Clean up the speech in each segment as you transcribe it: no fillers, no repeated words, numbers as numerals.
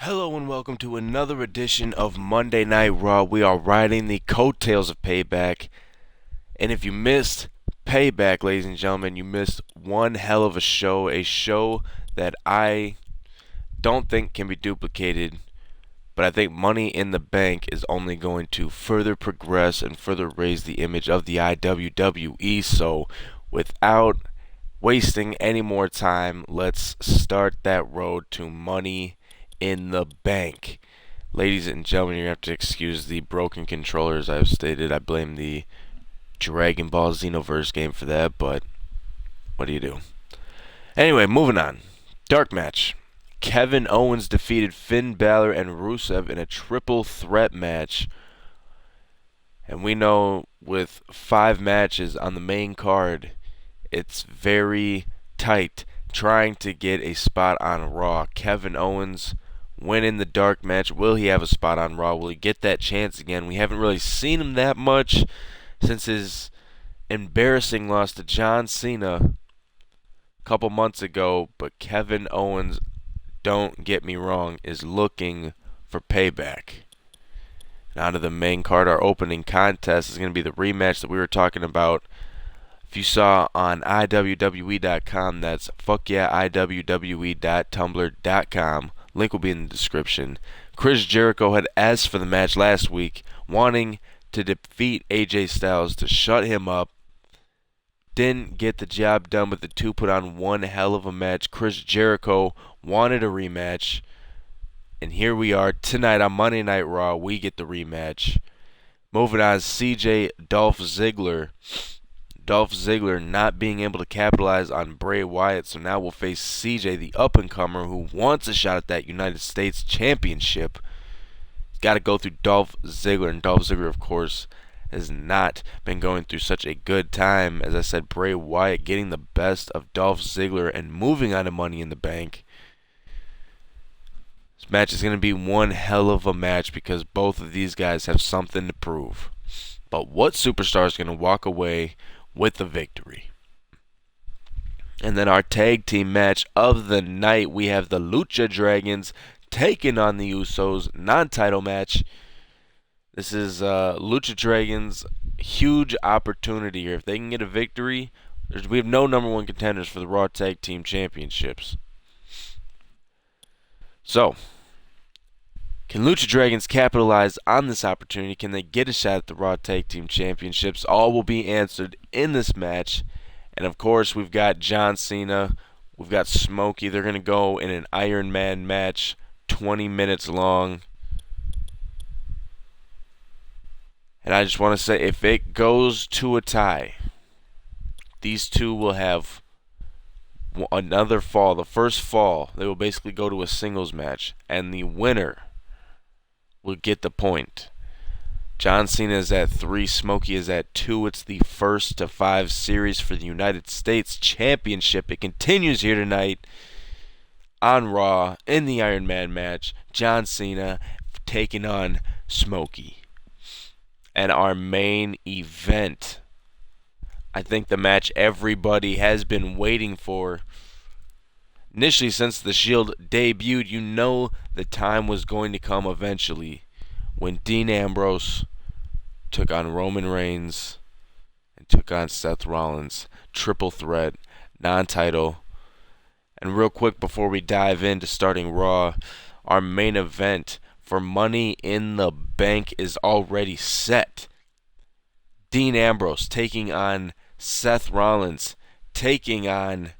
Hello and welcome to another edition of Monday Night Raw. We are riding the coattails of Payback. And if you missed Payback, ladies and gentlemen, you missed one hell of a show that I don't think can be duplicated, but I think Money in the Bank is only going to further progress and further raise the image of the iWWE. So without wasting any more time, let's start that road to Money in the Bank. Ladies and gentlemen, you're going to have to excuse the broken controllers. I've stated I blame the Dragon Ball Xenoverse game for that, but what do you do? Anyway, moving on. Dark match. Kevin Owens defeated Finn Balor and Rusev in a triple threat match. And we know with 5 matches on the main card, it's very tight trying to get a spot on Raw. Kevin Owens winning the dark match. Will he have a spot on Raw? Will he get that chance again? We haven't really seen him that much since his embarrassing loss to John Cena a couple months ago. But Kevin Owens, don't get me wrong, is looking for payback. And on to the main card. Our opening contest is going to be the rematch that we were talking about. If you saw on iWWE.com, that's fuckyeahiwwe.tumblr.com. Link will be in the description. Chris Jericho had asked for the match last week, wanting to defeat AJ Styles to shut him up. Didn't get the job done, but the two put on one hell of a match. Chris Jericho wanted a rematch. And here we are tonight on Monday Night Raw. We get the rematch. Moving on, CJ Dolph Ziggler. Dolph Ziggler not being able to capitalize on Bray Wyatt, so now we'll face CJ, the up-and-comer, who wants a shot at that United States Championship. He's got to go through Dolph Ziggler, and Dolph Ziggler, of course, has not been going through such a good time. As I said, Bray Wyatt getting the best of Dolph Ziggler and moving on to Money in the Bank. This match is going to be one hell of a match because both of these guys have something to prove. But what superstar is going to walk away with the victory? And then our tag team match of the night, we have the Lucha Dragons taking on the Usos, non-title match. This is Lucha Dragons' huge opportunity here. If they can get a victory, we have no number one contenders for the Raw Tag Team Championships. So, can Lucha Dragons capitalize on this opportunity? Can they get a shot at the Raw Tag Team Championships? All will be answered in this match. And of course, we've got John Cena. We've got Smokey. They're going to go in an Iron Man match, 20 minutes long. And I just want to say, if it goes to a tie, these two will have another fall. The first fall, they will basically go to a singles match. And the winner will get the point. John Cena is at 3, Smokey is at 2. It's the 1st to 5 series for the United States Championship. It continues here tonight on Raw in the Iron Man match. John Cena taking on Smokey. And our main event, I think the match everybody has been waiting for. Initially, since the Shield debuted, you know the time was going to come eventually when Dean Ambrose took on Roman Reigns and took on Seth Rollins. Triple threat, non-title. And real quick before we dive into starting Raw, our main event for Money in the Bank is already set. Dean Ambrose taking on Seth Rollins, taking on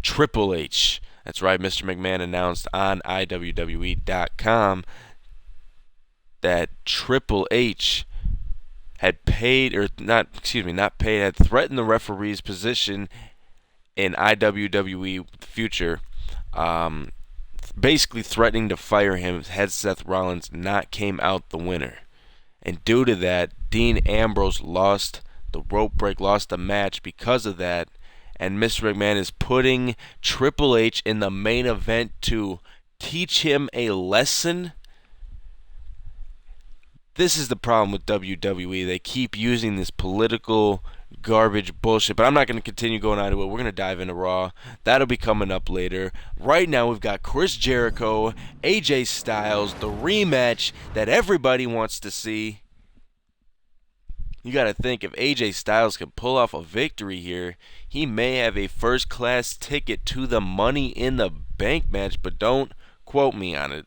Triple H. That's right, Mr. McMahon announced on iWWE.com that Triple H had paid, or not paid, had threatened the referee's position in iWWE future, basically threatening to fire him had Seth Rollins not came out the winner. And due to that, Dean Ambrose lost the rope break, lost the match because of that. And Mr. McMahon is putting Triple H in the main event to teach him a lesson. This is the problem with WWE. They keep using this political garbage bullshit. But I'm not going to continue going on to it. We're going to dive into Raw. That'll be coming up later. Right now, we've got Chris Jericho, AJ Styles, the rematch that everybody wants to see. You got to think, if AJ Styles can pull off a victory here, he may have a first-class ticket to the Money in the Bank match, but don't quote me on it.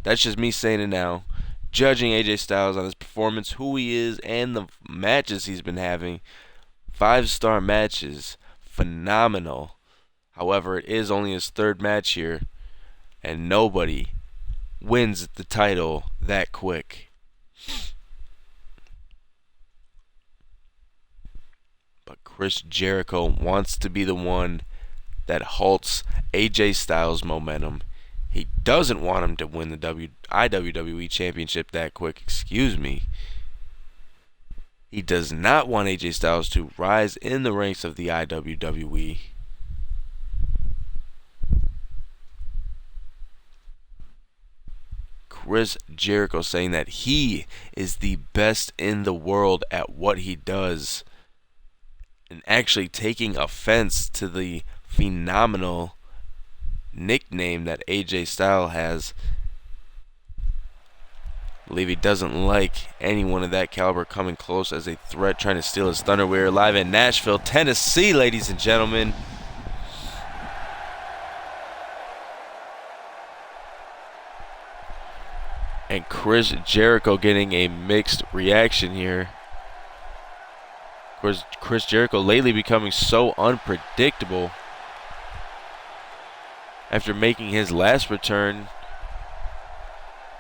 That's just me saying it now. Judging AJ Styles on his performance, who he is, and the matches he's been having. 5-star matches. Phenomenal. However, it is only his third match here, and nobody wins the title that quick. But Chris Jericho wants to be the one that halts AJ Styles' momentum. He doesn't want him to win the iWWE Championship that quick. Excuse me. He does not want AJ Styles to rise in the ranks of the iWWE. Chris Jericho saying that he is the best in the world at what he does, and actually taking offense to the phenomenal nickname that AJ Styles has. I believe he doesn't like anyone of that caliber coming close as a threat, trying to steal his thunder. We're live in Nashville, Tennessee, ladies and gentlemen. And Chris Jericho getting a mixed reaction here. Of course, Chris Jericho lately becoming so unpredictable after making his last return,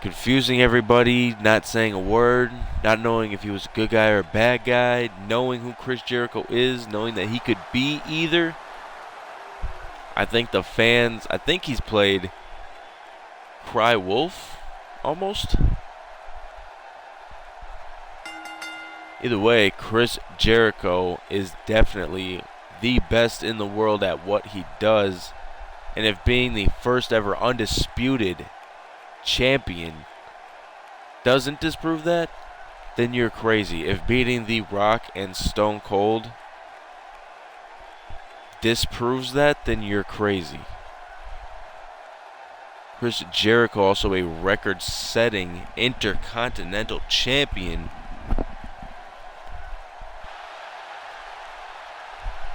confusing everybody, not saying a word, not knowing if he was a good guy or a bad guy, knowing who Chris Jericho is, knowing that he could be either. I think the fans, I think he's played Cry Wolf, almost. Either way, Chris Jericho is definitely the best in the world at what he does. And if being the first ever undisputed champion doesn't disprove that, then you're crazy. If beating The Rock and Stone Cold disproves that, then you're crazy. Chris Jericho, also a record-setting Intercontinental Champion.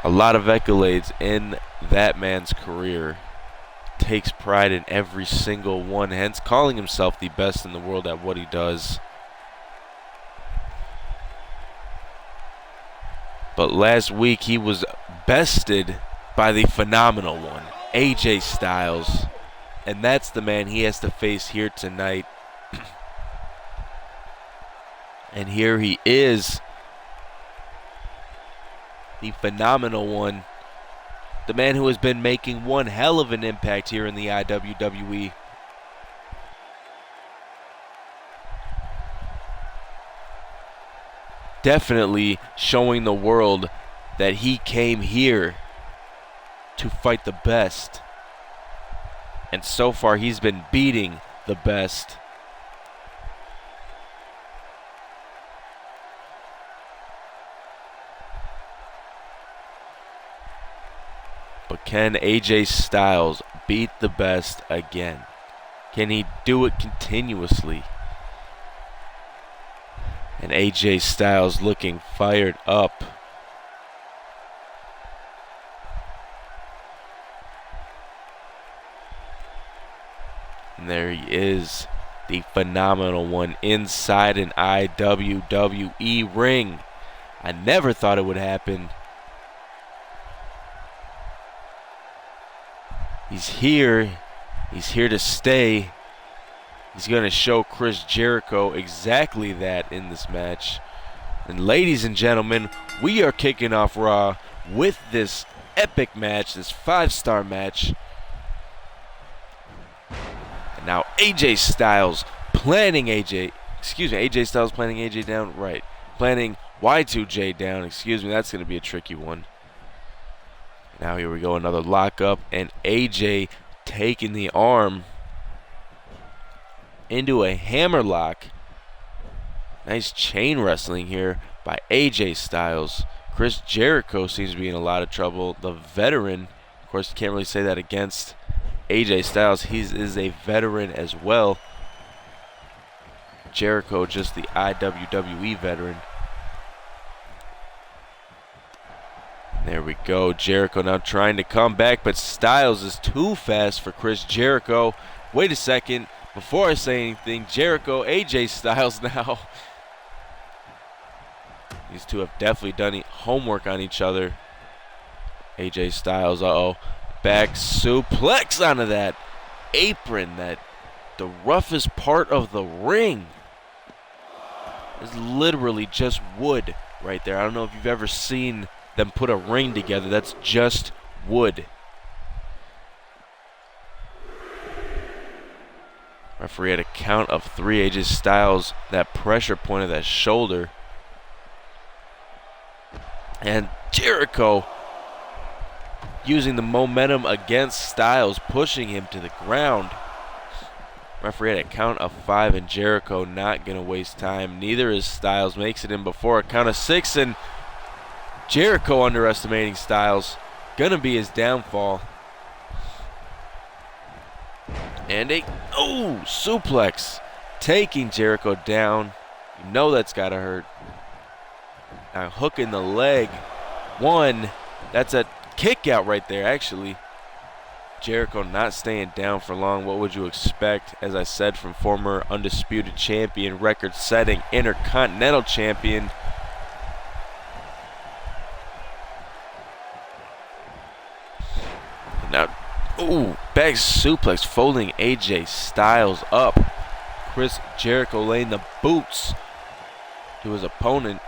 A lot of accolades in that man's career. Takes pride in every single one, hence calling himself the best in the world at what he does. But last week he was bested by the phenomenal one, AJ Styles. And that's the man he has to face here tonight. And here he is. The phenomenal one. The man who has been making one hell of an impact here in the iWWE. Definitely showing the world that he came here to fight the best. And so far he's been beating the best. But can AJ Styles beat the best again? Can he do it continuously? And AJ Styles looking fired up. And there he is, the phenomenal one inside an iWWE ring. I never thought it would happen. He's here. He's here to stay. He's going to show Chris Jericho exactly that in this match. And ladies and gentlemen, we are kicking off Raw with this epic match, this 5-star match. And now AJ Styles planning AJ Styles planning AJ down, right. Planning Y2J down, that's going to be a tricky one. Now here we go, another lockup, and AJ taking the arm into a hammerlock. Nice chain wrestling here by AJ Styles. Chris Jericho seems to be in a lot of trouble. The veteran, of course, can't really say that against AJ Styles. He is a veteran as well. Jericho, just the iWWE veteran. There we go. Jericho now trying to come back, but Styles is too fast for Chris Jericho. Wait a second. Before I say anything, Jericho, AJ Styles now. These two have definitely done homework on each other. AJ Styles, back suplex onto that apron, that the roughest part of the ring. It's literally just wood right there. I don't know if you've ever seen them put a ring together. That's just wood. Referee had a count of 3. AJ Styles, that pressure point of that shoulder. And Jericho using the momentum against Styles, pushing him to the ground. Referee had a count of 5, and Jericho not going to waste time. Neither is Styles. Makes it in before a count of 6, and Jericho underestimating Styles. Going to be his downfall. And a suplex, taking Jericho down. You know that's got to hurt. Now hooking the leg. 1. That's a kick out right there, actually. Jericho not staying down for long. What would you expect, as I said, from former undisputed champion, record-setting Intercontinental champion? Now, back suplex, folding AJ Styles up. Chris Jericho laying the boots to his opponent.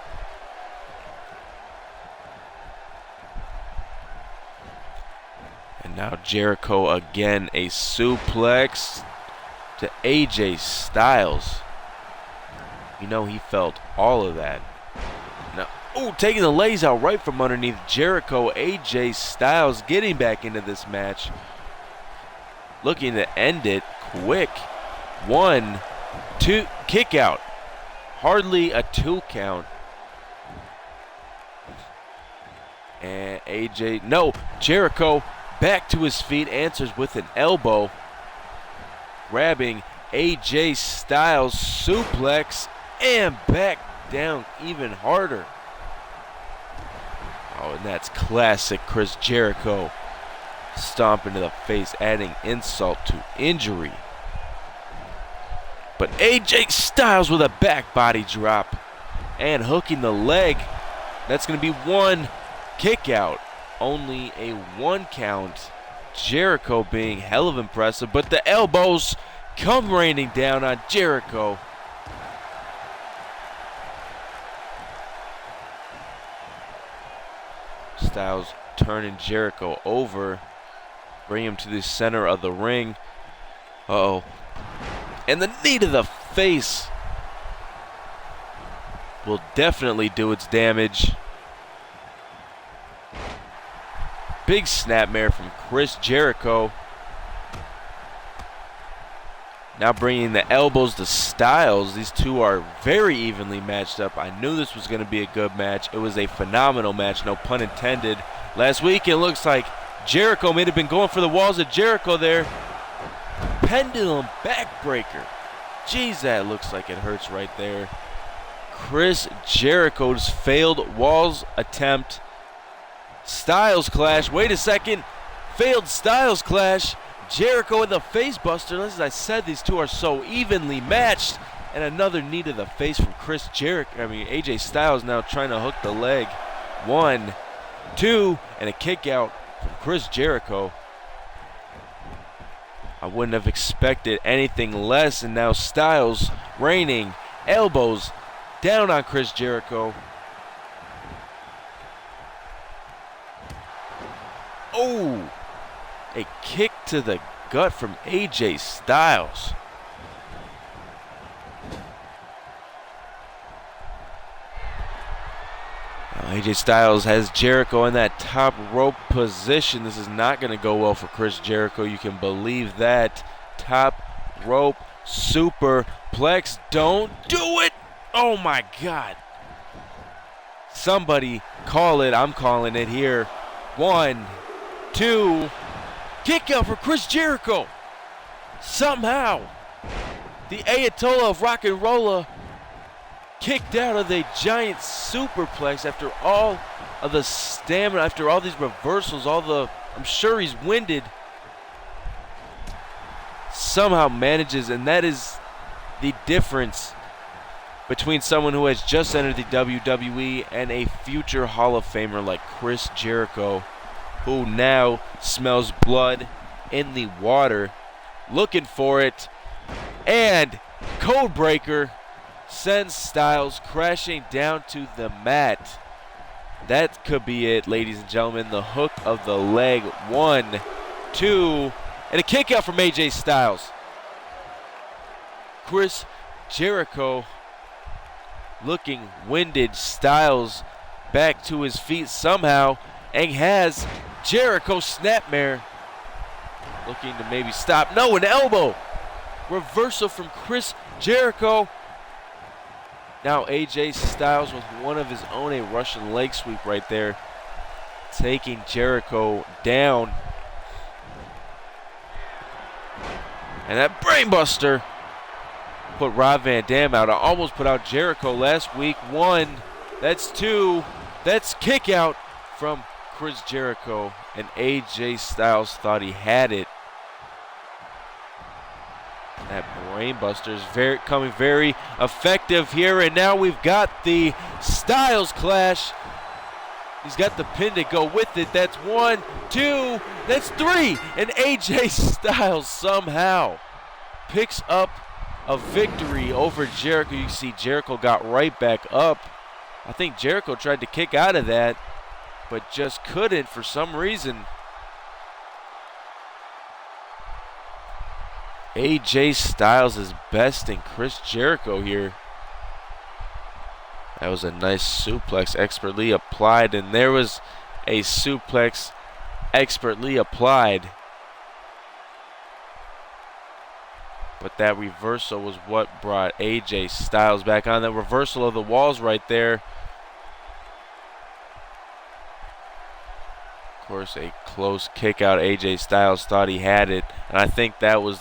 And now Jericho again, a suplex to AJ Styles. You know he felt all of that. Now, taking the legs out right from underneath Jericho. AJ Styles getting back into this match. Looking to end it quick. 1, 2, kick out. Hardly a 2 count. And Jericho back to his feet, answers with an elbow. Grabbing AJ Styles, suplex, and back down even harder. And that's classic Chris Jericho. Stomp into the face, adding insult to injury. But AJ Styles with a back body drop and hooking the leg. That's going to be 1 kick out. Only a 1 count. Jericho being hell of impressive, but the elbows come raining down on Jericho. Styles turning Jericho over. Bring him to the center of the ring. And the knee to the face will definitely do its damage. Big snapmare from Chris Jericho. Now bringing the elbows to Styles. These two are very evenly matched up. I knew this was going to be a good match. It was a phenomenal match, no pun intended. Last week it looks like Jericho may have been going for the walls of Jericho there. Pendulum backbreaker. Jeez, that looks like it hurts right there. Chris Jericho's failed walls attempt. Styles clash. Wait a second. Failed Styles clash. Jericho with the face buster. As I said, these two are so evenly matched. And another knee to the face from AJ Styles now trying to hook the leg. 1, 2, and a kick out from Chris Jericho. I wouldn't have expected anything less, and now Styles reigning. Elbows down on Chris Jericho. A kick to the gut from AJ Styles. AJ Styles has Jericho in that top rope position. This is not going to go well for Chris Jericho. You can believe that. Top rope superplex. Don't do it. Oh my God. Somebody call it. I'm calling it here. 1, 2. Kick out for Chris Jericho. Somehow, the Ayatollah of Rock and Rolla kicked out of the giant superplex after all of the stamina, after all these reversals, I'm sure he's winded. Somehow manages, and that is the difference between someone who has just entered the WWE and a future Hall of Famer like Chris Jericho, who now smells blood in the water, looking for it, and Codebreaker sends Styles crashing down to the mat. That could be it, ladies and gentlemen. The hook of the leg. 1, 2, and a kick out from AJ Styles. Chris Jericho looking winded. Styles back to his feet somehow and has Jericho snapmare. Looking to maybe stop. No, an elbow. Reversal from Chris Jericho. Now AJ Styles with one of his own, a Russian leg sweep right there, taking Jericho down. And that brainbuster put Rob Van Dam out. I almost put out Jericho last week. 1, that's 2, that's kick out from Chris Jericho. And AJ Styles thought he had it. That brainbuster is coming very effective here, and now we've got the Styles clash. He's got the pin to go with it. That's 1, 2, that's 3, and AJ Styles somehow picks up a victory over Jericho. You can see Jericho got right back up. I think Jericho tried to kick out of that, but just couldn't for some reason. AJ Styles is besting Chris Jericho here. That was a nice suplex expertly applied, and there was a suplex expertly applied. But that reversal was what brought AJ Styles back on. The reversal of the walls right there. Of course, a close kick out. AJ Styles thought he had it, and I think that was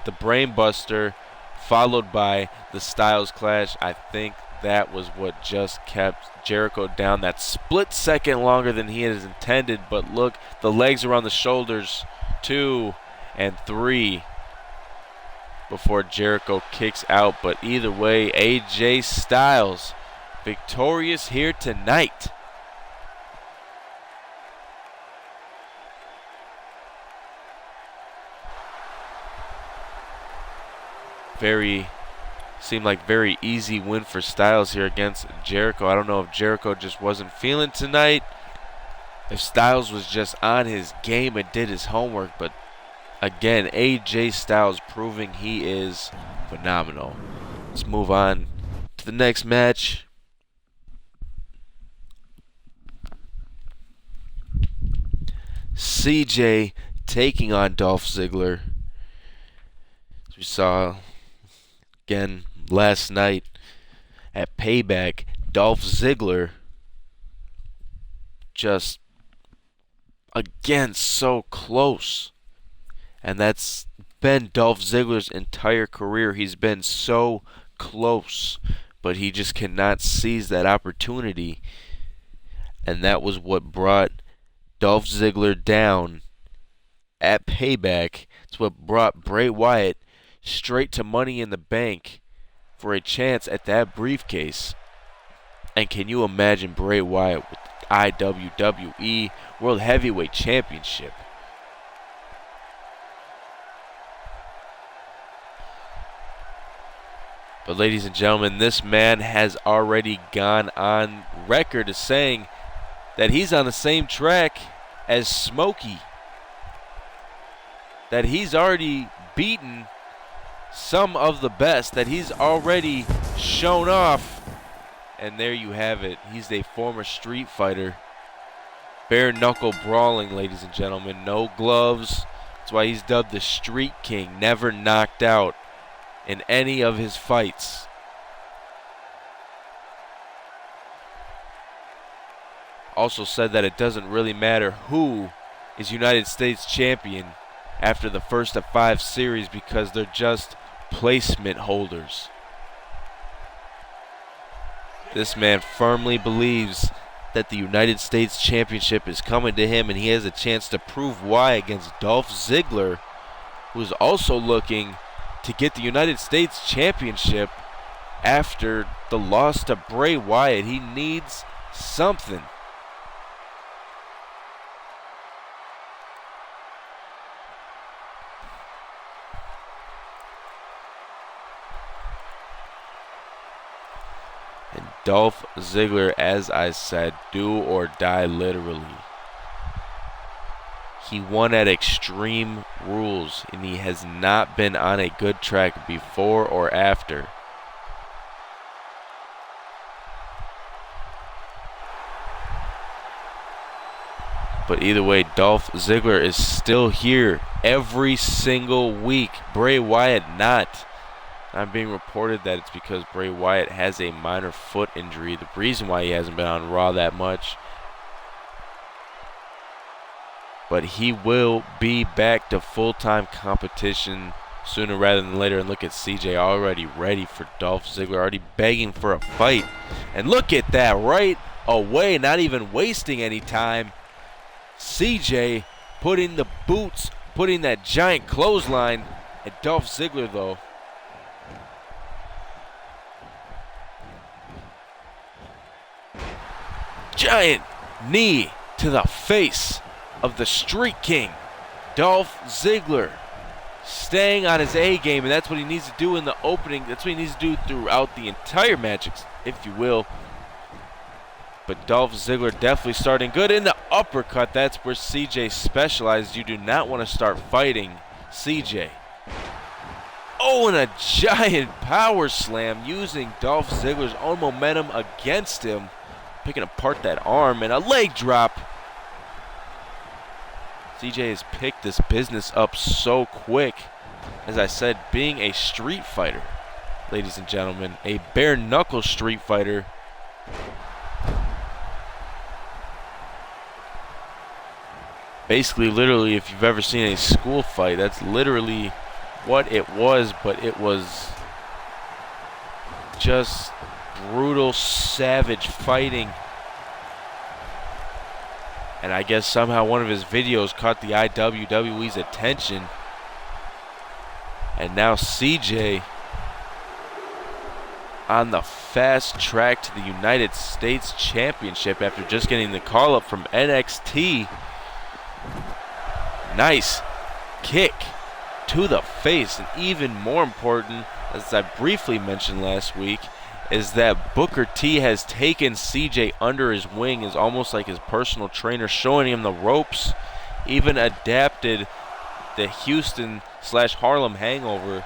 the brainbuster followed by the Styles clash. I think that was what just kept Jericho down that split second longer than he had intended. But look, the legs around the shoulders. 2 and 3 before Jericho kicks out. But either way, AJ Styles victorious here tonight. Seemed like very easy win for Styles here against Jericho. I don't know if Jericho just wasn't feeling tonight, if Styles was just on his game and did his homework, but again, AJ Styles proving he is phenomenal. Let's move on to the next match. CJ taking on Dolph Ziggler. As we saw again last night at Payback, Dolph Ziggler just again so close. And that's been Dolph Ziggler's entire career. He's been so close, but he just cannot seize that opportunity. And that was what brought Dolph Ziggler down at Payback. It's what brought Bray Wyatt straight to Money in the Bank for a chance at that briefcase. And can you imagine Bray Wyatt with the iWWE World Heavyweight Championship? But ladies and gentlemen, this man has already gone on record as saying that he's on the same track as Smokey. That he's already beaten some of the best, that he's already shown off. And there you have it. He's a former street fighter. Bare knuckle brawling, ladies and gentlemen. No gloves. That's why he's dubbed the Street King. Never knocked out in any of his fights. also said that it doesn't really matter who is United States champion after the first of 5 series because they're just placement holders. This man firmly believes that the United States Championship is coming to him, and he has a chance to prove why against Dolph Ziggler, who is also looking to get the United States Championship after the loss to Bray Wyatt. He needs something. And Dolph Ziggler, as I said, do or die literally. He won at Extreme Rules, and he has not been on a good track before or after. But either way, Dolph Ziggler is still here every single week. Bray Wyatt not. I'm being reported that it's because Bray Wyatt has a minor foot injury. The reason why he hasn't been on Raw that much. But he will be back to full-time competition sooner rather than later. And look at CJ already ready for Dolph Ziggler, already begging for a fight. And look at that, right away, not even wasting any time. CJ putting the boots, putting that giant clothesline at Dolph Ziggler though. Giant knee to the face of the Street King, Dolph Ziggler, staying on his A game, and that's what he needs to do in the opening. That's what he needs to do throughout the entire match, if you will. But Dolph Ziggler definitely starting good in the uppercut. That's where CJ specializes. You do not want to start fighting CJ. Oh, and a giant power slam using Dolph Ziggler's own momentum against him. Picking apart that arm, and a leg drop. CJ has picked this business up so quick. As I said, being a street fighter, ladies and gentlemen, a bare knuckle street fighter. Basically, literally, if you've ever seen a school fight, that's literally what it was, but it was just brutal, savage fighting. And I guess somehow one of his videos caught the iWWE's attention. And now CJ on the fast track to the United States Championship after just getting the call up from NXT. Nice kick to the face. And even more important, as I briefly mentioned last week, is that Booker T has taken CJ under his wing as almost like his personal trainer, showing him the ropes. Even adapted the Houston/Harlem Hangover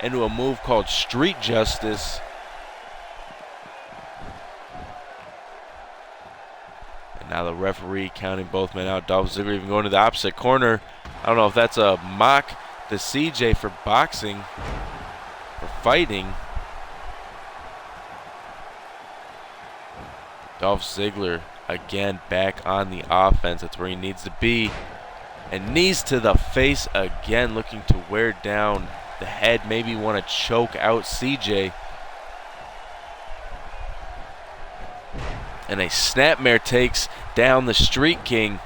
into a move called Street Justice. And now the referee counting both men out. Dolph Ziggler even going to the opposite corner. I don't know if that's a mock to CJ for boxing or fighting. Dolph Ziggler again back on the offense. That's where he needs to be. And knees to the face again, looking to wear down the head. Maybe want to choke out CJ. And a snapmare takes down the Street King.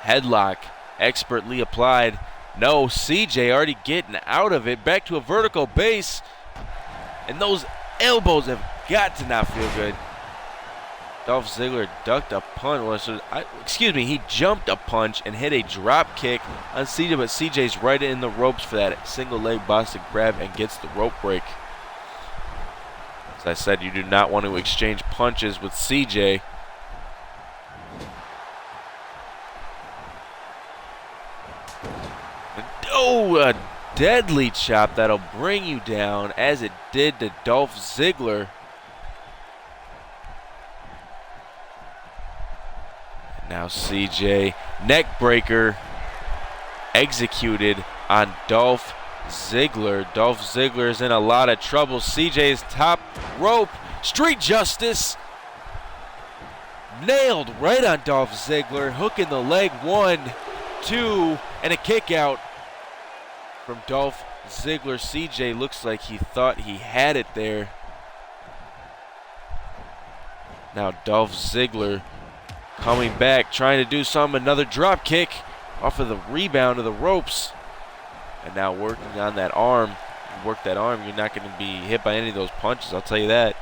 Headlock expertly applied. No, CJ already getting out of it. Back to a vertical base. And those elbows have got to not feel good. Dolph Ziggler ducked a punch. He jumped a punch and hit a drop kick on CJ, but CJ's right in the ropes for that single leg Boston grab and gets the rope break. As I said, you do not want to exchange punches with CJ. Oh, a deadly chop that'll bring you down, as it did to Dolph Ziggler. Now CJ, neck breaker executed on Dolph Ziggler. Dolph Ziggler is in a lot of trouble. CJ's top rope, Street Justice. nailed right on Dolph Ziggler, hooking the leg. 1, 2, and a kick out from Dolph Ziggler. CJ looks like he thought he had it there. Now Dolph Ziggler coming back, trying to do another drop kick off of the rebound of the ropes. And now working on that arm. You work that arm, you're not going to be hit by any of those punches, I'll tell you that.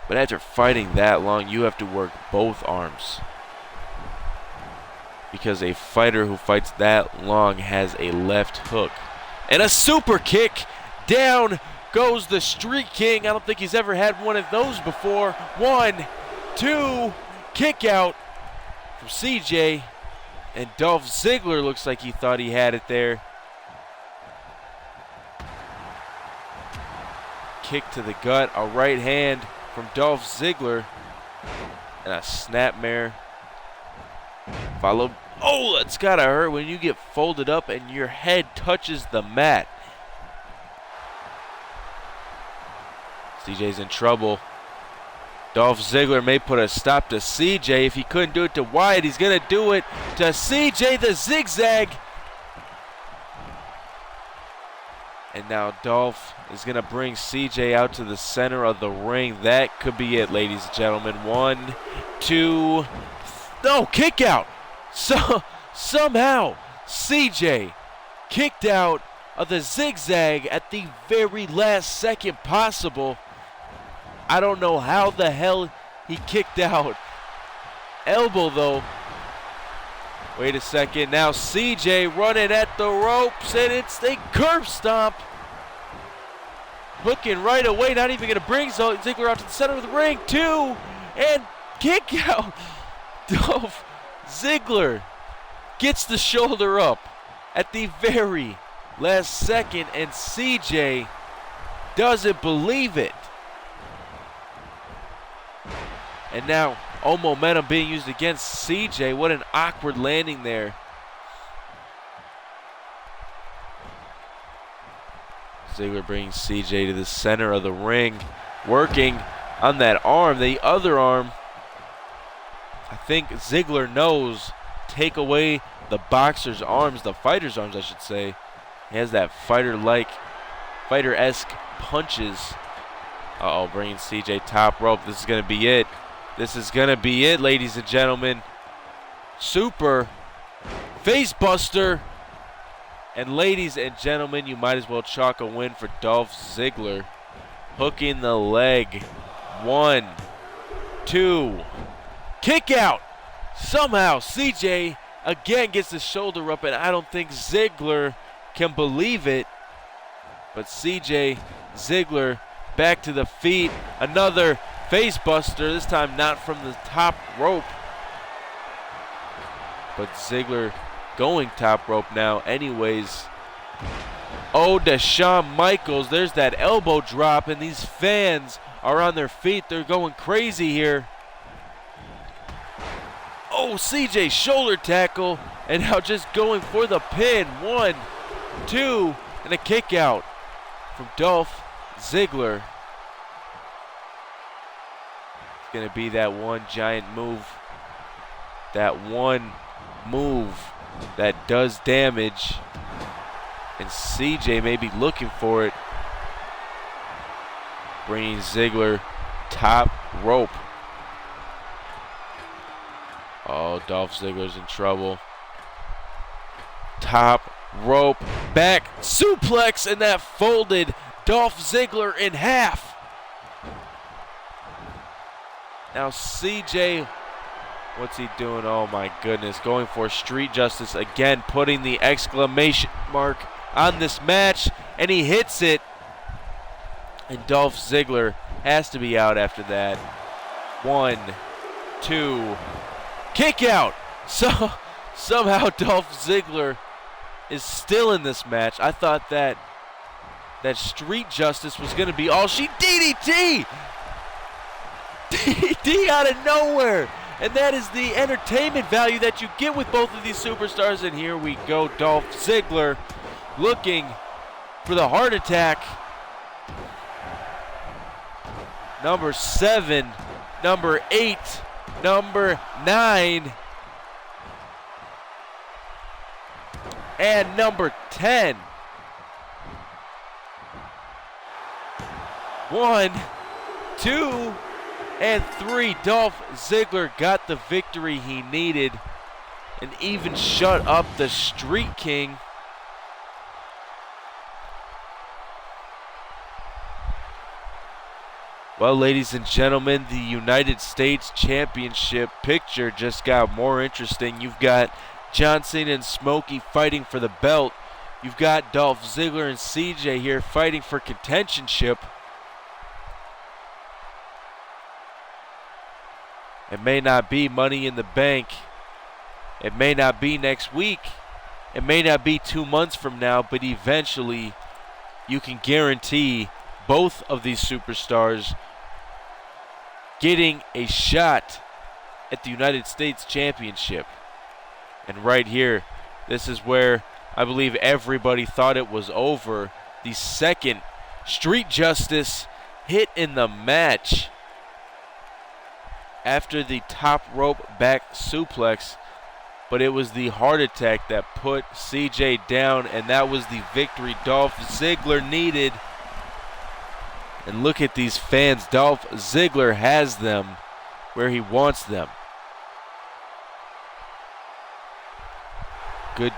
But after fighting that long, you have to work both arms. Because a fighter who fights that long has a left hook. And a super kick. Down goes the Street King. I don't think he's ever had one of those before. 1, 2, kick out from CJ. And Dolph Ziggler looks like he thought he had it there. Kick to the gut, a right hand from Dolph Ziggler. And a snapmare. Followed. Oh, that's gotta hurt when you get folded up and your head touches the mat. CJ's in trouble. Dolph Ziggler may put a stop to CJ. If he couldn't do it to Wyatt, he's going to do it to CJ, the zigzag. And now Dolph is going to bring CJ out to the center of the ring. That could be it, ladies and gentlemen. 1, 2, no, kick out. So somehow CJ kicked out of the zigzag at the very last second possible. I don't know how the hell he kicked out. Elbow though. Wait a second. Now CJ running at the ropes, and it's a curb stomp. Hooking right away. Not even going to bring Ziggler out to the center of the ring. 2, and kick out. Dolph Ziggler gets the shoulder up at the very last second, and CJ doesn't believe it. And now, momentum being used against CJ. What an awkward landing there. Ziggler brings CJ to the center of the ring, working on that arm, the other arm. I think Ziggler knows, take away the boxer's arms, the fighter's arms, I should say. He has that fighter-esque punches. Uh-oh, bringing CJ top rope. This is going to be it. This is going to be it, ladies and gentlemen. Super face buster. And ladies and gentlemen, you might as well chalk a win for Dolph Ziggler. Hooking the leg. 1, 2. Kick out. Somehow CJ again gets the shoulder up, and I don't think Ziggler can believe it. But CJ Ziggler back to the feet. Another face buster, this time not from the top rope. But Ziggler going top rope now anyways. Oh, to Shawn Michaels. There's that elbow drop, and these fans are on their feet. They're going crazy here. Oh, CJ shoulder tackle, and now just going for the pin. 1, 2, and a kick out from Dolph Ziggler. It's going to be that one giant move. That one move that does damage. And CJ may be looking for it. Bringing Ziggler top rope. Oh, Dolph Ziggler's in trouble. Top rope, back suplex, and that folded Dolph Ziggler in half. Now CJ, what's he doing? Oh my goodness, going for street justice again, putting the exclamation mark on this match, and he hits it. And Dolph Ziggler has to be out after that. 1, 2, kick out. So somehow Dolph Ziggler is still in this match. I thought that street justice was going to be all she DDT. DDT out of nowhere. And that is the entertainment value that you get with both of these superstars. And here we go, Dolph Ziggler looking for the heart attack. number 7, number 8, number 9, and number 10. 1, 2, and 3. Dolph Ziggler got the victory he needed and even shut up the Street King. Well, ladies and gentlemen, the United States Championship picture just got more interesting. You've got John Cena and Smokey fighting for the belt. You've got Dolph Ziggler and CJ here fighting for contentionship. It may not be Money in the Bank. It may not be next week. It may not be 2 months from now, but eventually you can guarantee both of these superstars getting a shot at the United States Championship. And right here, this is where I believe everybody thought it was over. The second Street Justice hit in the match after the top rope back suplex, but it was the heart attack that put CJ down, and that was the victory Dolph Ziggler needed. And look at these fans. Dolph Ziggler has them where he wants them. Good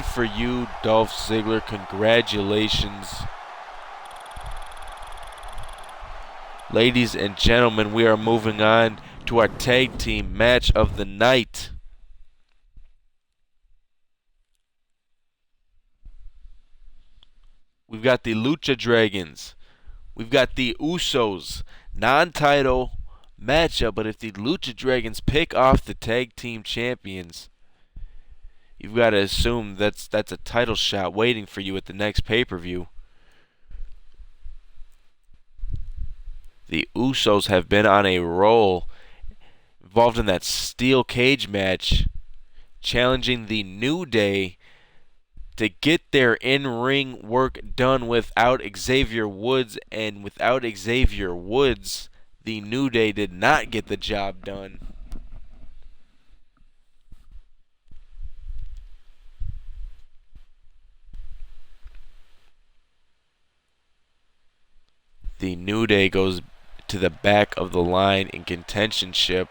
for you, Dolph Ziggler. Congratulations. Ladies and gentlemen, we are moving on to our tag team match of the night. We've got the Lucha Dragons. We've got the Usos. Non-title matchup, but if the Lucha Dragons pick off the tag team champions, you've got to assume that's a title shot waiting for you at the next pay-per-view. The Usos have been on a roll, involved in that steel cage match, challenging the New Day to get their in-ring work done without Xavier Woods, and without Xavier Woods, the New Day did not get the job done. The New Day goes to the back of the line in contentionship.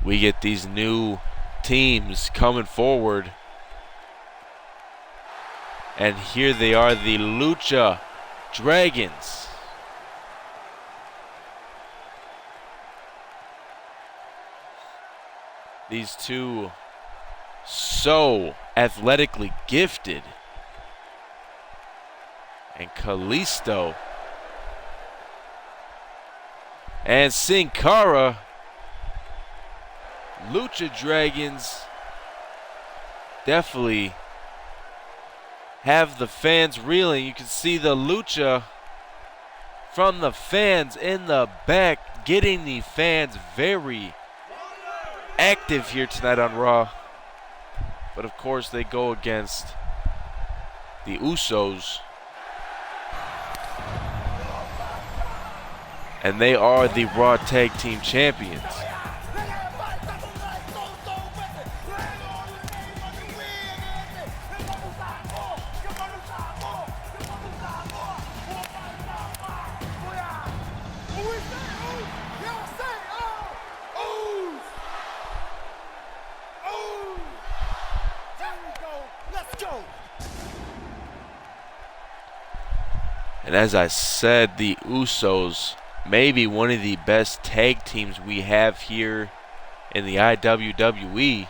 We get these new teams coming forward. And here they are, the Lucha Dragons. These two so athletically gifted. And Kalisto and Sin Cara. Lucha Dragons definitely have the fans reeling. You can see the Lucha from the fans in the back, getting the fans very active here tonight on Raw. But of course they go against the Usos. And they are the Raw Tag Team Champions. And as I said, the Usos may be one of the best tag teams we have here in the iWWE.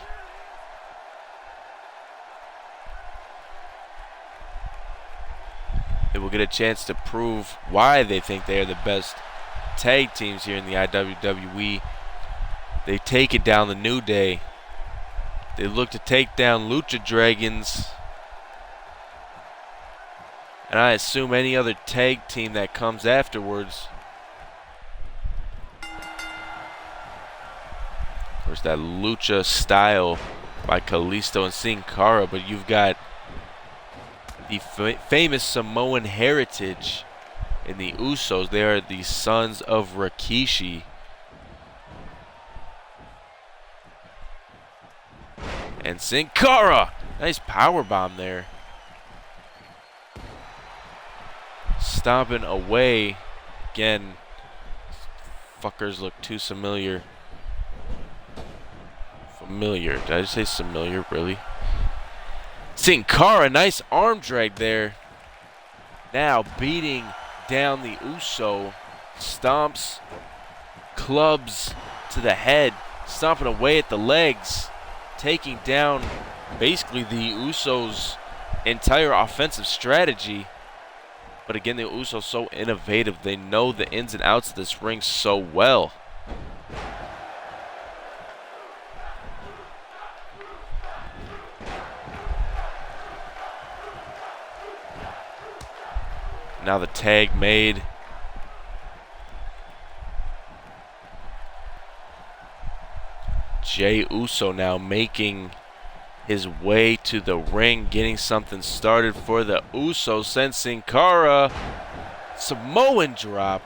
They will get a chance to prove why they think they are the best tag teams here in the iWWE. They've taken down the New Day. They look to take down Lucha Dragons. And I assume any other tag team that comes afterwards. Of course, that Lucha style by Kalisto and Sin Cara, but you've got the famous Samoan heritage in the Usos. They are the sons of Rikishi. And Sin Cara, nice power bomb there. Stomping away. Again, fuckers look too familiar. Did I just say familiar, really? Sin Cara, nice arm drag there. Now beating down the Uso. Stomps, clubs to the head, stomping away at the legs, taking down basically the Usos' entire offensive strategy. But again, the Usos so innovative. They know the ins and outs of this ring so well. Now the tag made. Jey Uso now making his way to the ring, getting something started for the Usos. Sends Sin Cara. Samoan drop.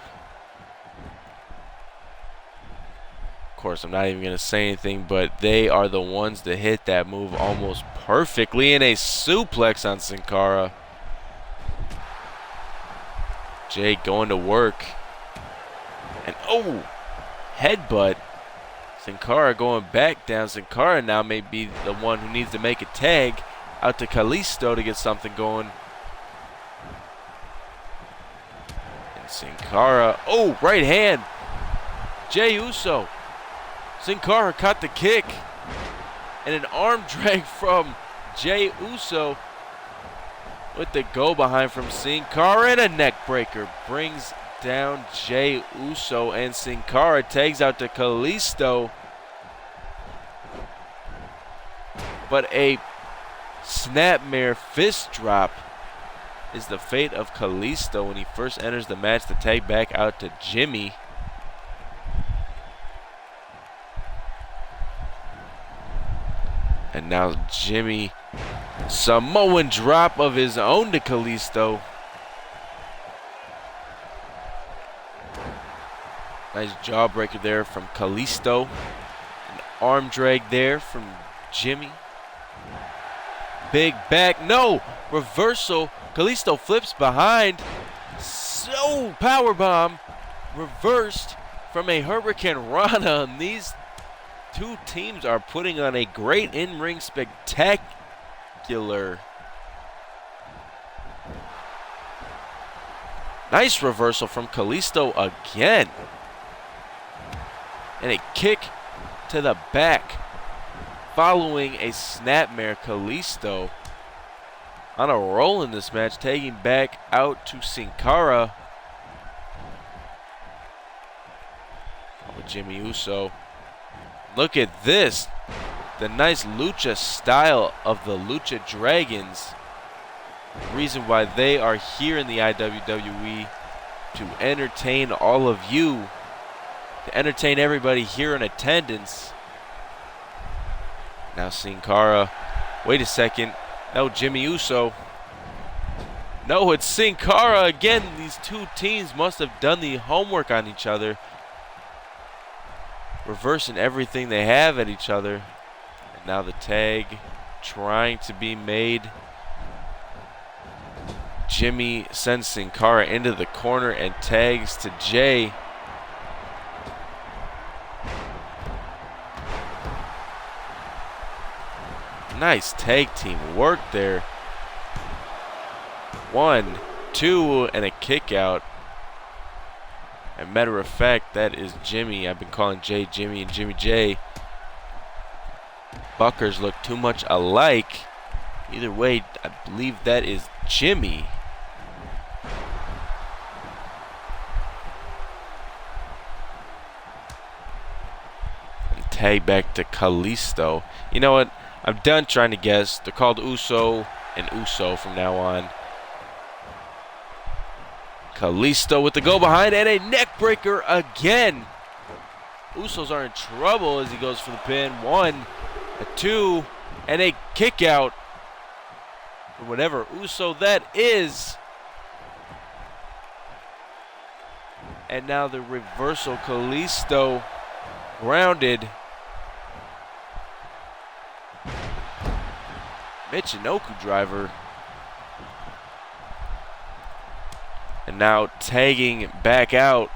Of course, I'm not even going to say anything, but they are the ones to hit that move almost perfectly. And a suplex on Sin Cara. Jey going to work. And oh, headbutt. Sin Cara going back down. Sin Cara now may be the one who needs to make a tag out to Kalisto to get something going. And Sin Cara, oh, right hand. Jey Uso. Sin Cara caught the kick. And an arm drag from Jey Uso. With the go behind from Sin Cara, and a neck breaker brings down Jey Uso, and Sin Cara tags out to Kalisto. But a snapmare fist drop is the fate of Kalisto when he first enters the match to tag back out to Jimmy. And now Jimmy, Samoan drop of his own to Kalisto. Nice jawbreaker there from Kalisto. An arm drag there from Jimmy. Big back, no! Reversal. Kalisto flips behind. So powerbomb. Reversed from a Hurricane Rana. And these two teams are putting on a great in-ring spectacular. Nice reversal from Kalisto again. And a kick to the back following a snapmare. Kalisto on a roll in this match, taking back out to Sin Cara. Oh, Jimmy Uso. Look at this. The nice lucha style of the Lucha Dragons. The reason why they are here in the iWWE, to entertain all of you, to entertain everybody here in attendance. Now Sin Cara. Wait a second. No, Jimmy Uso. No, it's Sin Cara again. These two teams must have done the homework on each other. Reversing everything they have at each other. And now the tag trying to be made. Jimmy sends Sin Cara into the corner and tags to Jey. Nice tag team work there. 1, 2, and a kick out. As a matter of fact, that is Jimmy. I've been calling Jey Jimmy and Jimmy Jey. Buckers look too much alike. Either way, I believe that is Jimmy. And tag back to Kalisto. You know what? I'm done trying to guess. They're called Uso and Uso from now on. Kalisto with the go behind and a neck breaker again. Usos are in trouble as he goes for the pin. 1, a 2, and a kick out. For whatever Uso that is. And now the reversal. Kalisto grounded. Michinoku driver. And now tagging back out.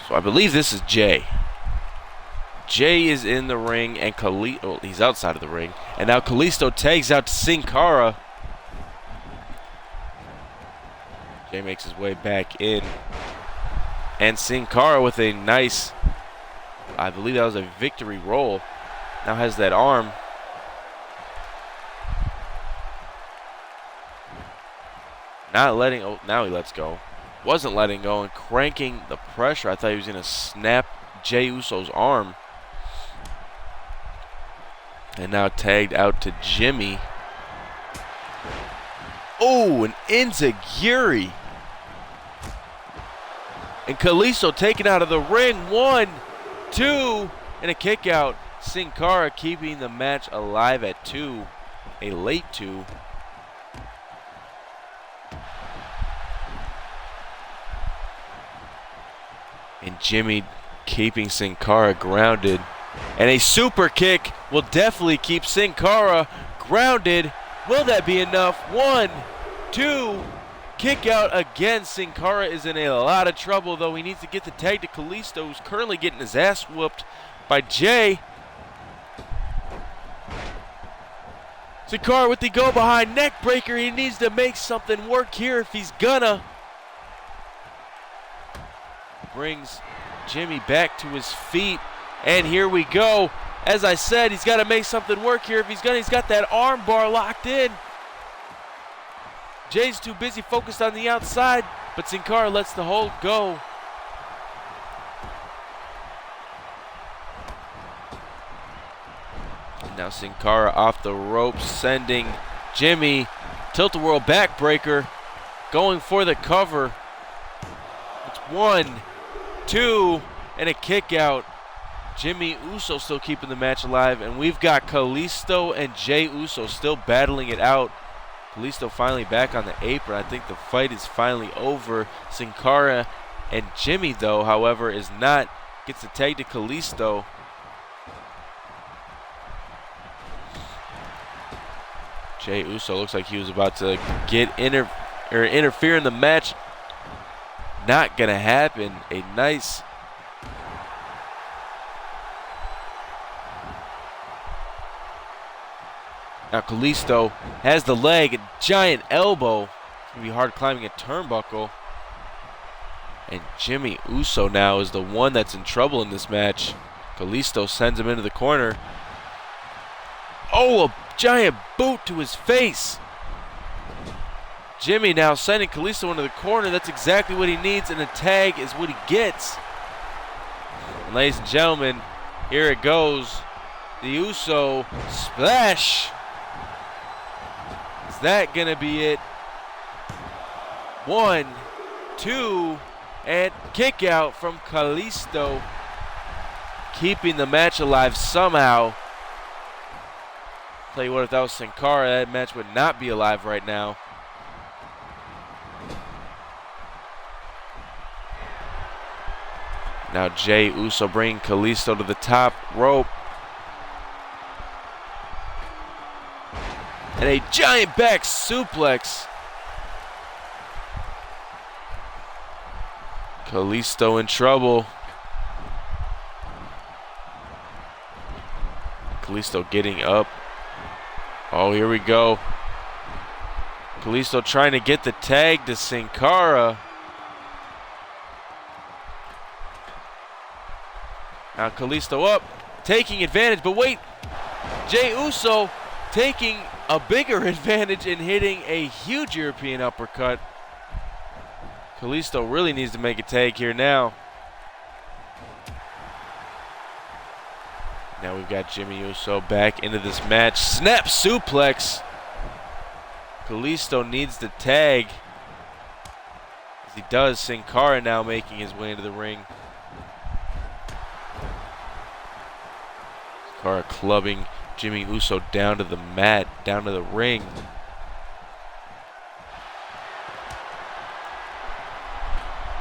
So I believe this is Jay. Jay is in the ring and he's outside of the ring. And now Kalisto tags out to Sin Cara. Jay makes his way back in. And Sin Cara with a nice, I believe that was a victory roll. Now has that arm. Not letting, oh, now he lets go. Wasn't letting go and cranking the pressure. I thought he was going to snap Jey Uso's arm. And now tagged out to Jimmy. Oh, an enziguri. And Kalisto taken out of the ring. 1, 2, and a kick out. Sin Cara keeping the match alive at 2. A late 2. And Jimmy keeping Sin Cara grounded. And a super kick will definitely keep Sin Cara grounded. Will that be enough? 1, 2, kick out again. Sin Cara is in a lot of trouble, though. He needs to get the tag to Kalisto, who's currently getting his ass whooped by Jay. Sin Cara with the go behind neck breaker. He needs to make something work here if he's gonna. Brings Jimmy back to his feet. And here we go. As I said, he's got to make something work here. If he's gonna, he's got that arm bar locked in. Jay's too busy focused on the outside, but Sin Cara lets the hold go. And now Sin Cara off the ropes, sending Jimmy tilt-a-whirl backbreaker, going for the cover. It's 1, 2, and a kick out. Jimmy Uso still keeping the match alive, and we've got Kalisto and Jey Uso still battling it out. Kalisto finally back on the apron. I think the fight is finally over. Sin Cara and Jimmy, though, however, is not. Gets the tag to Kalisto. Jey Uso looks like he was about to get interfere in the match. Not gonna happen. A nice now Kalisto has the leg, a giant elbow. It's gonna be hard climbing a turnbuckle. And Jimmy Uso now is the one that's in trouble in this match. Kalisto sends him into the corner. Oh, a giant boot to his face. Jimmy now sending Kalisto into the corner. That's exactly what he needs, and a tag is what he gets. And ladies and gentlemen, here it goes. The Uso splash. Is that gonna be it? 1, 2, and kick out from Kalisto. Keeping the match alive somehow. Tell you what, if that was Sin Cara, that match would not be alive right now. Now Jey Uso bringing Kalisto to the top rope. And a giant back suplex. Kalisto in trouble. Kalisto getting up. Oh, here we go. Kalisto trying to get the tag to Sin Cara. Now Kalisto up, taking advantage, but wait. Jey Uso taking a bigger advantage and hitting a huge European uppercut. Kalisto really needs to make a tag here now. Now we've got Jimmy Uso back into this match. Snap suplex. Kalisto needs the tag. As he does, Sin Cara now making his way into the ring. Sin Cara clubbing Jimmy Uso down to the mat, down to the ring.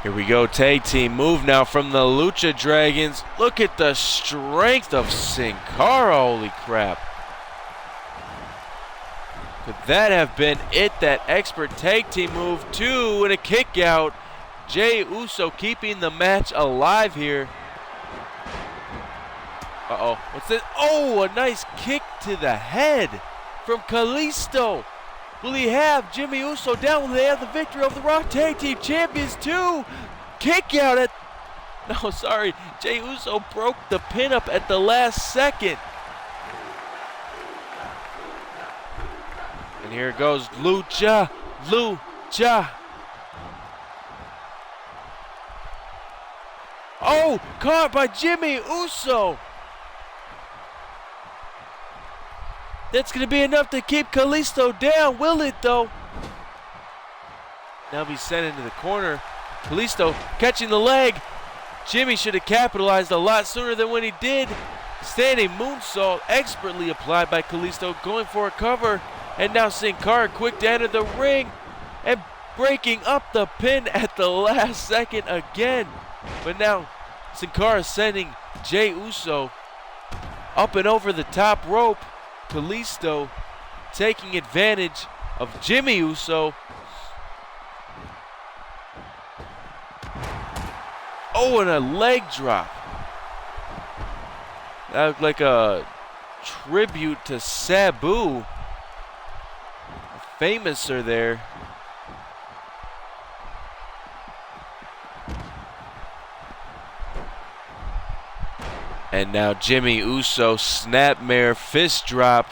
Here we go, tag team move now from the Lucha Dragons. Look at the strength of Sin Cara, holy crap. Could that have been it, that expert tag team move? 2 and a kick out. Jey Uso keeping the match alive here. Uh-oh, what's this? Oh, a nice kick to the head from Kalisto. Will he have Jimmy Uso down? Will they have the victory over the Raw Tag Team Champions too? Kick out at... No, sorry. Jey Uso broke the pin up at the last second. And here it goes. Lucha. Lucha. Oh, caught by Jimmy Uso. That's going to be enough to keep Kalisto down, will it though? Now he's sent into the corner. Kalisto catching the leg. Jimmy should have capitalized a lot sooner than when he did. Standing moonsault expertly applied by Kalisto, going for a cover. And now Sin Cara quick to enter the ring and breaking up the pin at the last second again. But now Sin Cara sending Jey Uso up and over the top rope. Kalisto taking advantage of Jimmy Uso. Oh, and a leg drop. That looked like a tribute to Sabu. Famouser there. And now Jimmy Uso, snapmare, fist drop.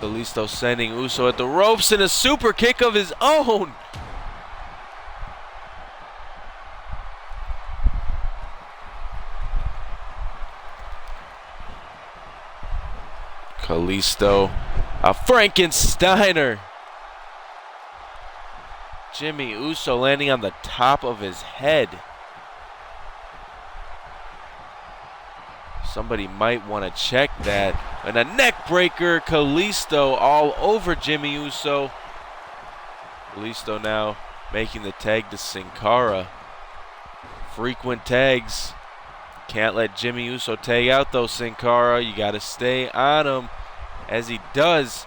Kalisto sending Uso at the ropes and a super kick of his own. Kalisto, a Frankensteiner. Jimmy Uso landing on the top of his head. Somebody might want to check that. And a neck breaker, Kalisto all over Jimmy Uso. Kalisto now making the tag to Sin Cara. Frequent tags. Can't let Jimmy Uso tag out though, Sin Cara. You got to stay on him, as he does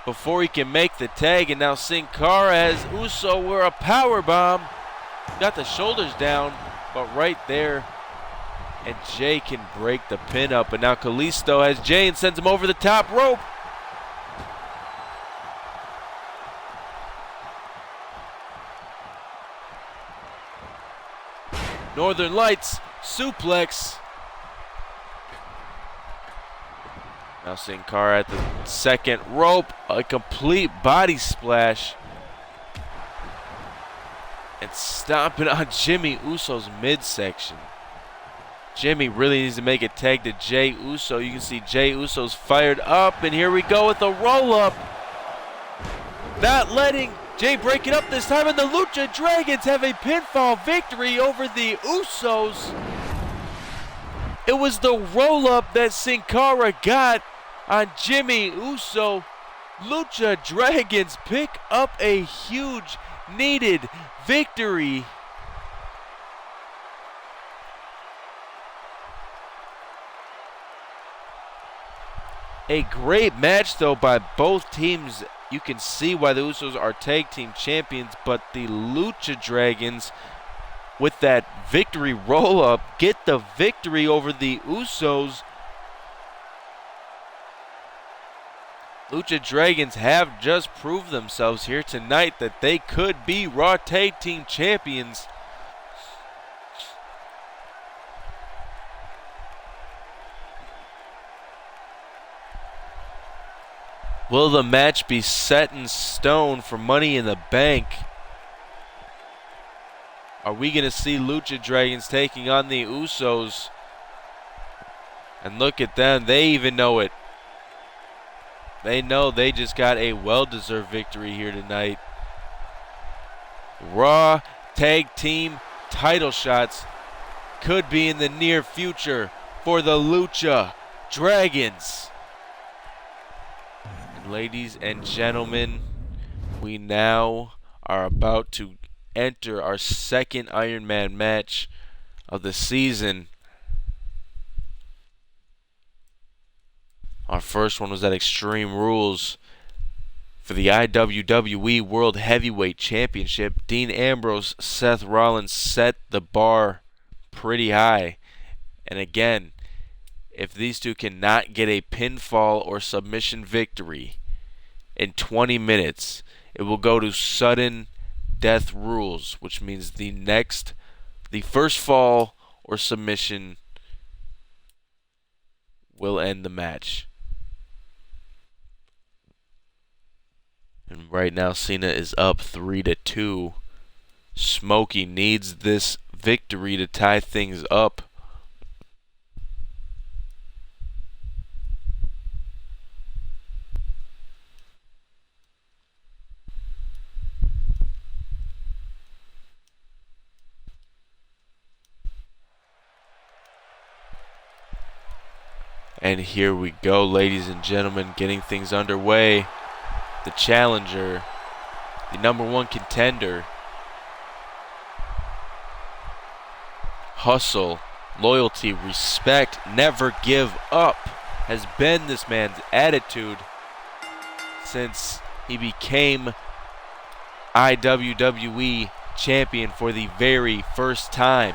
before he can make the tag. And now Sin Cara has Uso where a power bomb. Got the shoulders down, but right there. And Jey can break the pin up. And now Kalisto has Jey and sends him over the top rope. Northern Lights suplex. Now Sin Cara at the second rope. A complete body splash. And stomping on Jimmy Uso's midsection. Jimmy really needs to make a tag to Jey Uso. You can see Jey Uso's fired up. And here we go with the roll-up. Not letting Jey break it up this time. And the Lucha Dragons have a pinfall victory over the Usos. It was the roll-up that Sin Cara got on Jimmy Uso. Lucha Dragons pick up a huge needed victory. A great match though by both teams. You can see why the Usos are tag team champions, but the Lucha Dragons with that victory roll-up get the victory over the Usos. Lucha Dragons have just proved themselves here tonight that they could be Raw Tag Team Champions. Will the match be set in stone for Money in the Bank? Are we going to see Lucha Dragons taking on the Usos? And look at them, they even know it. They know they just got a well-deserved victory here tonight. Raw Tag Team title shots could be in the near future for the Lucha Dragons. And ladies and gentlemen, we now are about to enter our second Iron Man match of the season. Our first one was at Extreme Rules for the iWWE World Heavyweight Championship. Dean Ambrose, Seth Rollins set the bar pretty high. And again, if these two cannot get a pinfall or submission victory in 20 minutes, it will go to sudden death rules, which means the first fall or submission will end the match. And right now Cena is up 3-2. Smokey needs this victory to tie things up. And here we go, ladies and gentlemen, getting things underway. The challenger, the #1 contender, hustle, loyalty, respect, never give up has been this man's attitude since he became iWWE champion for the very first time.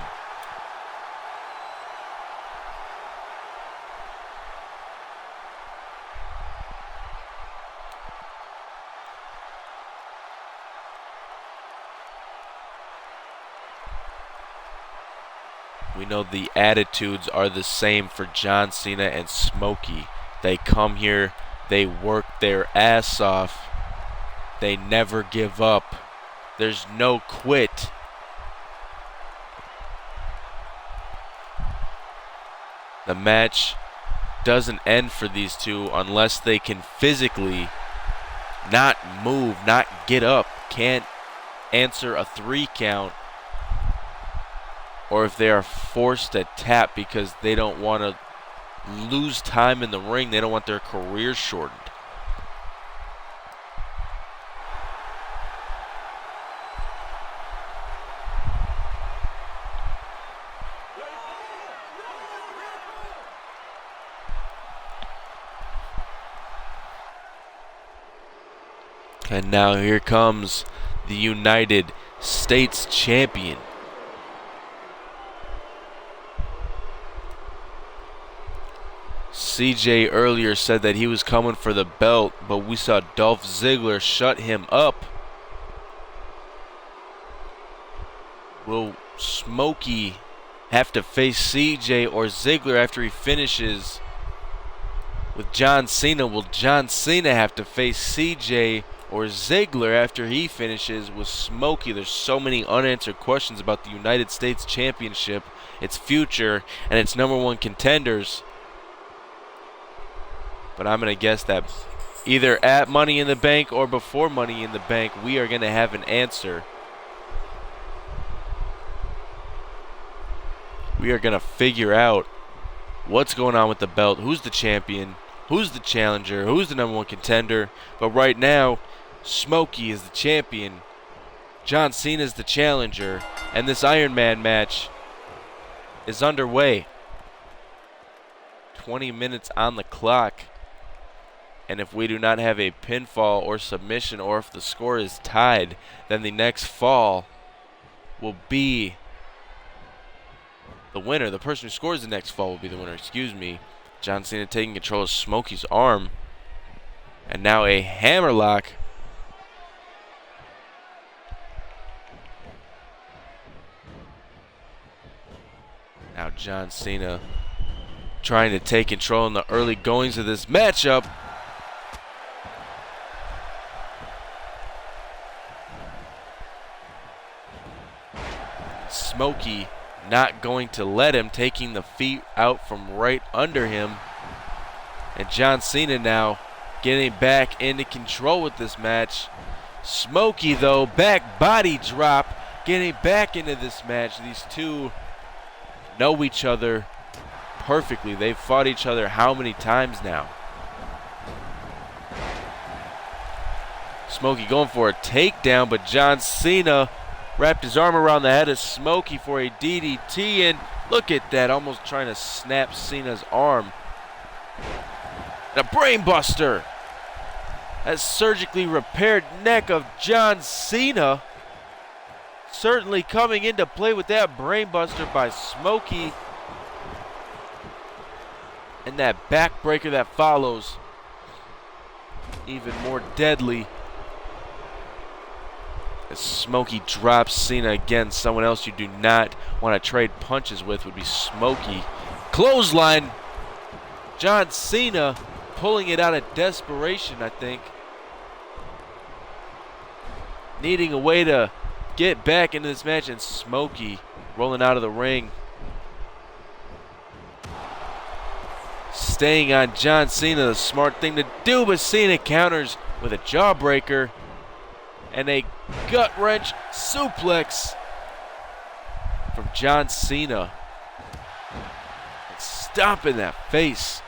We know the attitudes are the same for John Cena and Smokey. They come here, they work their ass off, they never give up. There's no quit. The match doesn't end for these two unless they can physically not move, not get up, can't answer a 3 count, or if they are forced to tap because they don't want to lose time in the ring. They don't want their careers shortened. And now here comes the United States Champion. CJ earlier said that he was coming for the belt, but we saw Dolph Ziggler shut him up. Will Smokey have to face CJ or Ziggler after he finishes with John Cena? Will John Cena have to face CJ or Ziggler after he finishes with Smokey? There's so many unanswered questions about the United States Championship, its future, and its #1 contenders. But I'm going to guess that either at Money in the Bank or before Money in the Bank, we are going to have an answer. We are going to figure out what's going on with the belt, who's the champion, who's the challenger, who's the #1 contender. But right now, Smokey is the champion, John Cena is the challenger, and this Iron Man match is underway. 20 minutes on the clock. And if we do not have a pinfall or submission, or if the score is tied, then the next fall will be the winner. The person who scores the next fall will be the winner, excuse me. John Cena taking control of Smokey's arm. And now a hammerlock. Now John Cena trying to take control in the early goings of this matchup. Smokey not going to let him, taking the feet out from right under him. And John Cena now getting back into control with this match. Smokey, though, back body drop, getting back into this match. These two know each other perfectly. They've fought each other how many times now? Smokey going for a takedown, but John Cena wrapped his arm around the head of Smokey for a DDT, and look at that, almost trying to snap Cena's arm. And a brainbuster. That surgically repaired neck of John Cena certainly coming into play with that brainbuster by Smokey. And that backbreaker that follows, even more deadly. As Smokey drops Cena again. Someone else you do not want to trade punches with would be Smokey. Clothesline. John Cena pulling it out of desperation, I think. Needing a way to get back into this match, and Smokey rolling out of the ring. Staying on John Cena, the smart thing to do, but Cena counters with a jawbreaker and a gut-wrench suplex from John Cena. And stomping that face.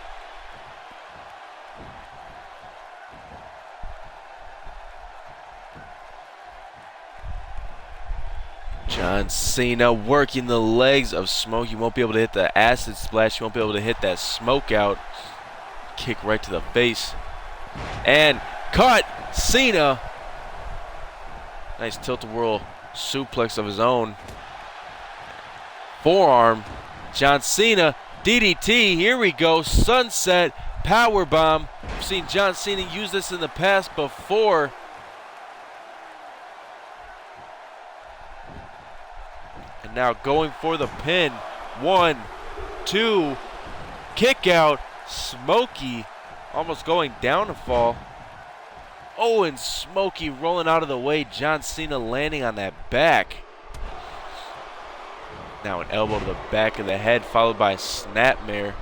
John Cena working the legs of Smokey. Won't be able to hit the acid splash. He won't be able to hit that smoke out. Kick right to the face. And cut. Cena. Nice tilt-a-whirl suplex of his own. Forearm. John Cena. DDT. Here we go. Sunset. Powerbomb. We've seen John Cena use this in the past before. And now going for the pin. 1, 2, kick out. Smokey almost going down to fall. Oh, and Smokey rolling out of the way. John Cena landing on that back. Now an elbow to the back of the head, followed by a snapmare.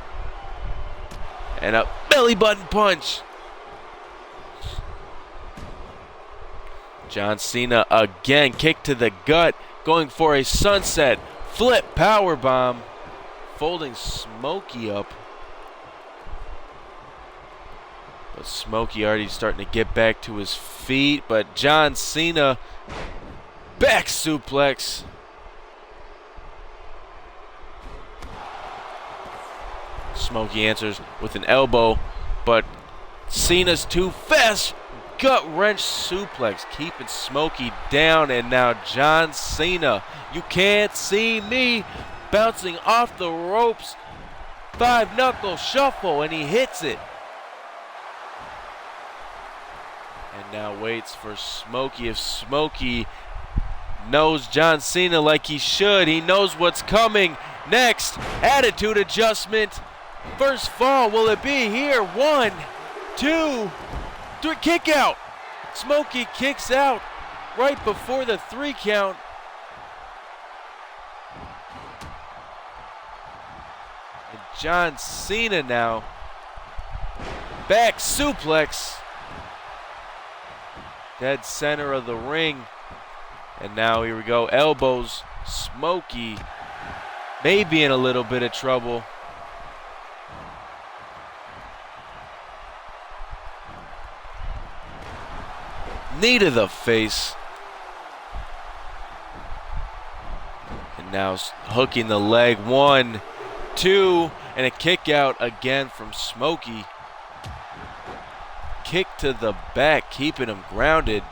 And a belly button punch. John Cena again, kick to the gut. Going for a sunset flip powerbomb, folding Smokey up. But Smokey already starting to get back to his feet. But John Cena, back suplex. Smokey answers with an elbow, but Cena's too fast. Gut wrench suplex, keeping Smokey down, and now John Cena, you can't see me, bouncing off the ropes. 5-knuckle shuffle, and he hits it. And now waits for Smokey. If Smokey knows John Cena like he should, he knows what's coming next. Attitude adjustment. First fall, will it be here? 1, 2, 3, kick out. Smokey kicks out right before the 3 count. And John Cena now, back suplex. Dead center of the ring. And now here we go, elbows. Smokey may be in a little bit of trouble. Knee to the face. And now hooking the leg. 1, 2, and a kick out again from Smokey. Kick to the back, keeping him grounded.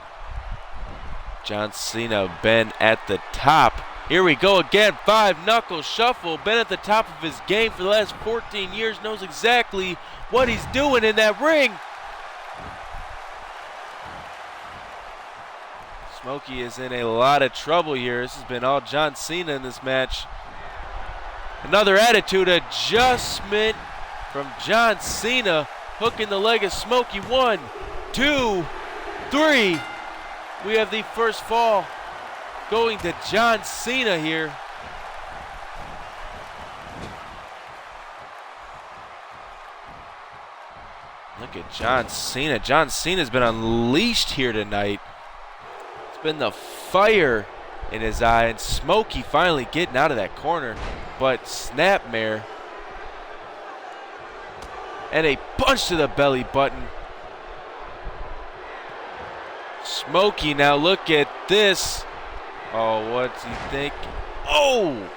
John Cena been at the top. Here we go again. 5-knuckle shuffle. Been at the top of his game for the last 14 years. Knows exactly what he's doing in that ring. Smokey is in a lot of trouble here. This has been all John Cena in this match. Another attitude adjustment from John Cena. Hooking the leg of Smokey. 1, 2, 3. We have the first fall going to John Cena here. Look at John Cena. John Cena's been unleashed here tonight. It's been the fire in his eye, and Smokey finally getting out of that corner, but snapmare and a punch to the belly button. Smokey, now look at this. Oh, what's he think? Oh,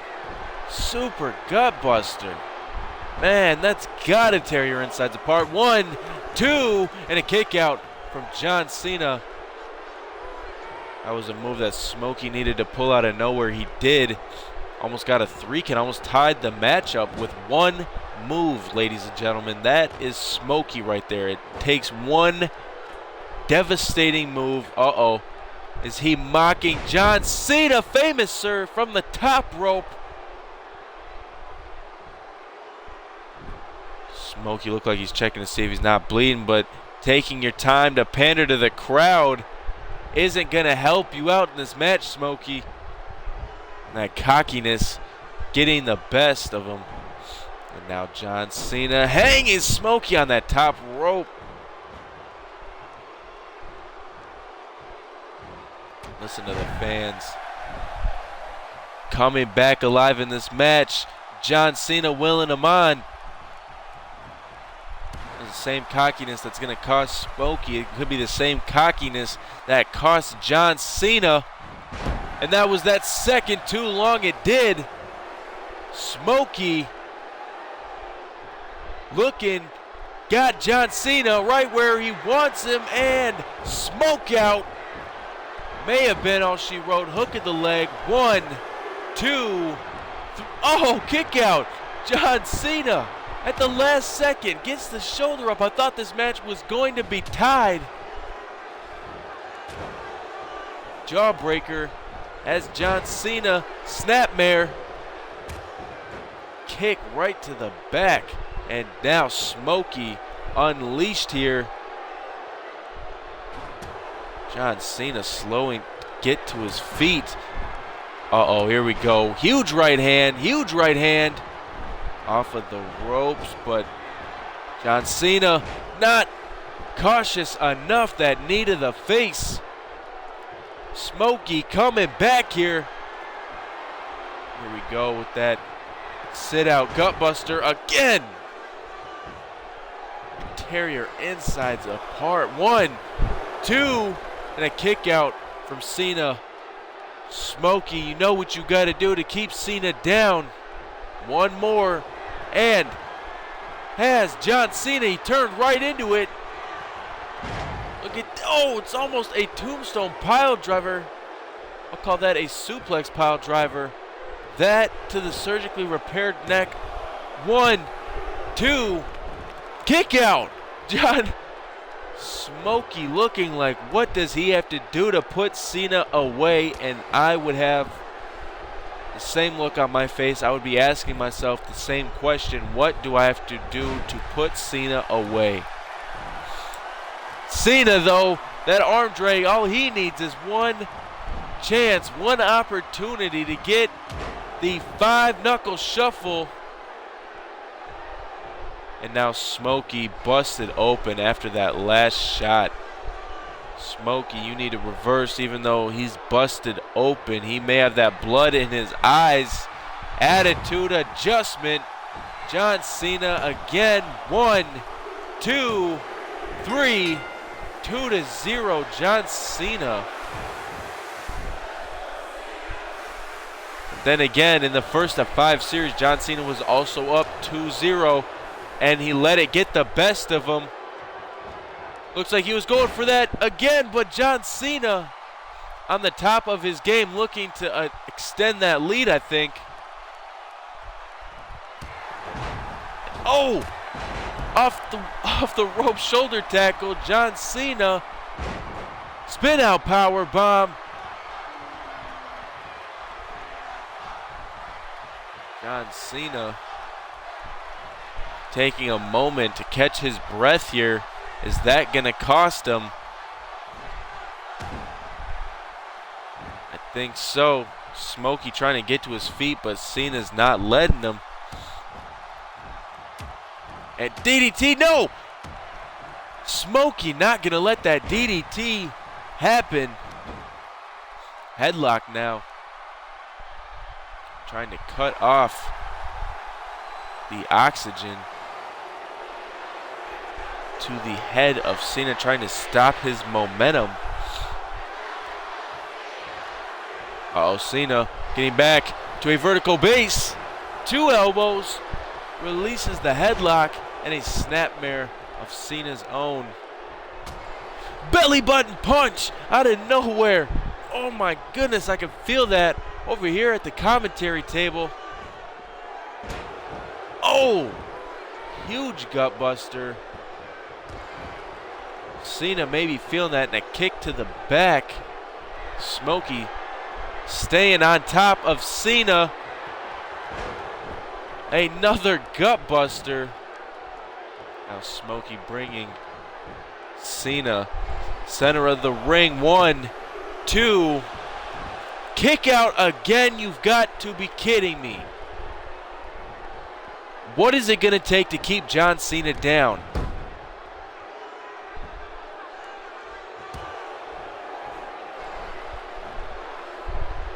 super gut buster. Man, that's gotta tear your insides apart. 1, 2, and a kick out from John Cena. That was a move that Smokey needed to pull out of nowhere. He did. Almost got a 3-count, almost tied the matchup with one move, ladies and gentlemen. That is Smokey right there. It takes one devastating move. Uh-oh. Is he mocking John Cena? Famous, sir, from the top rope. Smokey looked like he's checking to see if he's not bleeding, but taking your time to pander to the crowd isn't going to help you out in this match, Smokey. That cockiness getting the best of him. And now John Cena hanging Smokey on that top rope. Listen to the fans coming back alive in this match. John Cena willing him on. The same cockiness that's going to cost Smokey. It could be the same cockiness that cost John Cena. And that was that second too long. It did. Smokey looking, got John Cena right where he wants him, and smoke out. May have been all she wrote. Hook at the leg. 1, 2, 3. Oh, kick out. John Cena at the last second gets the shoulder up. I thought this match was going to be tied. Jawbreaker as John Cena snapmare. Kick right to the back. And now Smokey unleashed here. John Cena slowing, get to his feet. Uh-oh, here we go. Huge right hand off of the ropes, but John Cena not cautious enough. That knee to the face. Smokey coming back here. Here we go with that sit out gutbuster again. Tear your insides apart. 1, 2, and a kick out from Cena. Smokey, you know what you got to do to keep Cena down. One more, and has John Cena. He turned right into it. Look at, oh, it's almost a tombstone pile driver. I'll call that a suplex pile driver. That to the surgically repaired neck. 1, 2, kick out. John Smokey looking like, what does he have to do to put Cena away? And I would have the same look on my face. I would be asking myself the same question. What do I have to do to put Cena away? Cena, though, that arm drag, all he needs is one chance, one opportunity to get the 5-knuckle shuffle. And now Smokey busted open after that last shot. Smokey, you need to reverse even though he's busted open. He may have that blood in his eyes. Attitude adjustment. John Cena again. 1, 2, 3. 2-0. John Cena. Then again, in the first of 5 series, John Cena was also up 2-0. And he let it get the best of him. Looks like he was going for that again, but John Cena on the top of his game, looking to extend that lead, I think. Oh, off the rope shoulder tackle. John Cena, spin out power bomb. John Cena taking a moment to catch his breath here. Is that going to cost him? I think so. Smokey trying to get to his feet, but Cena's not letting him. And DDT, no! Smokey not going to let that DDT happen. Headlock now. trying to cut off the oxygen to the head of Cena, trying to stop his momentum. Cena getting back to a vertical base. 2 elbows, releases the headlock, and a snapmare of Cena's own. Belly button punch out of nowhere. Oh my goodness, I can feel that over here at the commentary table. Oh, huge gut buster. Cena maybe feeling that, and a kick to the back. Smokey staying on top of Cena. Another gut buster. Now Smokey bringing Cena center of the ring. 1, 2. Kick out again. You've got to be kidding me. What is it going to take to keep John Cena down?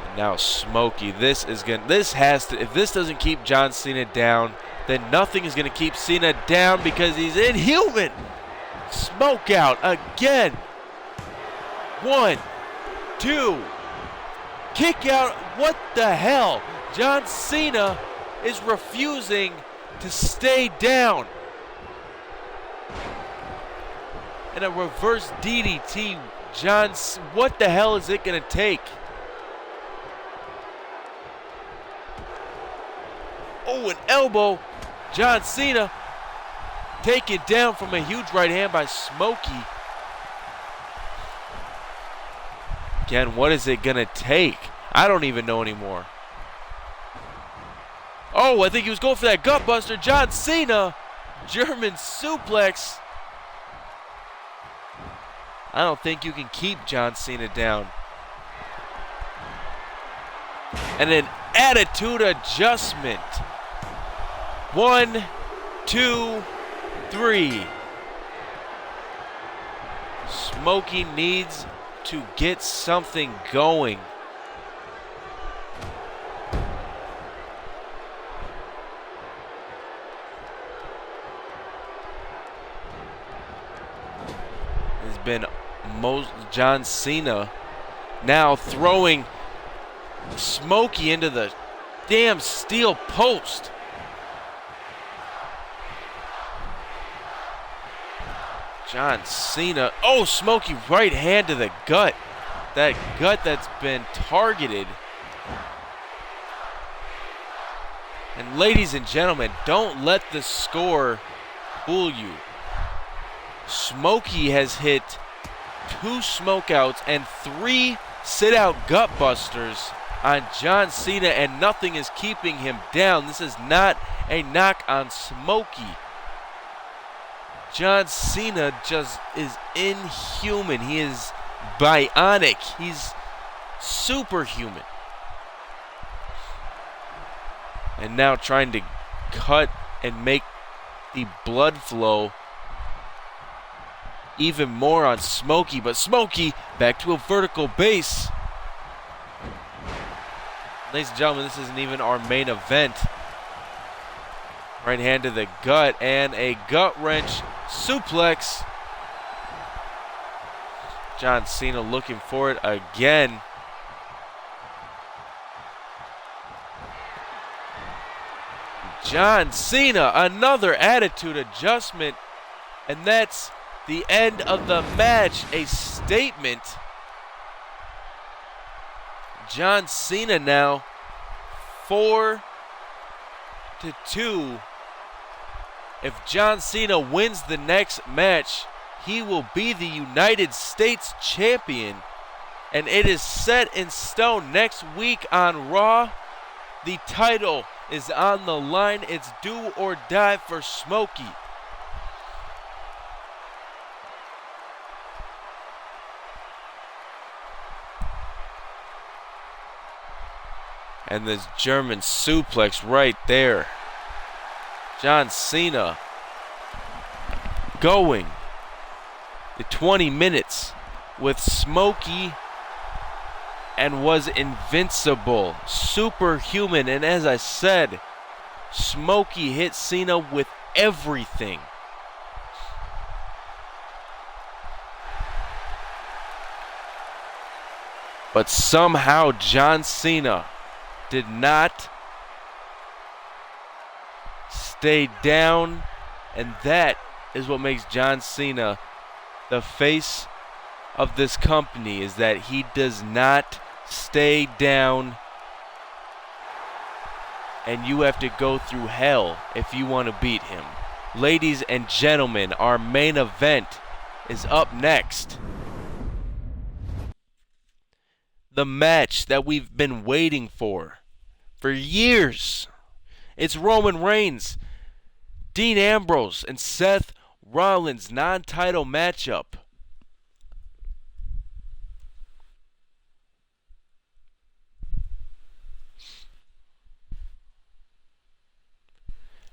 And now Smokey, if this doesn't keep John Cena down, then nothing is going to keep Cena down, because he's inhuman. Smoke out again. 1, 2. Kick out. What the hell? John Cena is refusing to stay down. And a reverse DDT. What the hell is it going to take? Oh, an elbow. John Cena taken down from a huge right hand by Smokey. Again, what is it going to take? I don't even know anymore. Oh, I think he was going for that gut buster. John Cena, German suplex. I don't think you can keep John Cena down. And an attitude adjustment. 1, 2, 3. Smokey needs to get something going. Has been John Cena now throwing Smokey into the damn steel post. John Cena. Oh, Smokey right hand to the gut. That gut that's been targeted. And ladies and gentlemen, don't let the score fool you. Smokey has hit 2 smokeouts and 3 sit-out gut busters on John Cena, and nothing is keeping him down. This is not a knock on Smokey. John Cena just is inhuman. He is bionic. He's superhuman. And now trying to cut and make the blood flow even more on Smokey. But Smokey back to a vertical base. Ladies and gentlemen, this isn't even our main event. Right hand to the gut and a gut wrench suplex. John Cena looking for it again. John Cena, another attitude adjustment. And that's the end of the match. A statement. John Cena now 4-2. If John Cena wins the next match, he will be the United States champion. And it is set in stone next week on Raw. The title is on the line. It's do or die for Smokey. And this German suplex right there. John Cena going the 20 minutes with Smokey and was invincible, superhuman, and as I said, Smokey hit Cena with everything. But somehow John Cena did not stay down, and that is what makes John Cena the face of this company, is that he does not stay down, and you have to go through hell if you want to beat him. Ladies and gentlemen, our main event is up next. The match that we've been waiting for years. It's Roman Reigns, Dean Ambrose, and Seth Rollins' non-title matchup.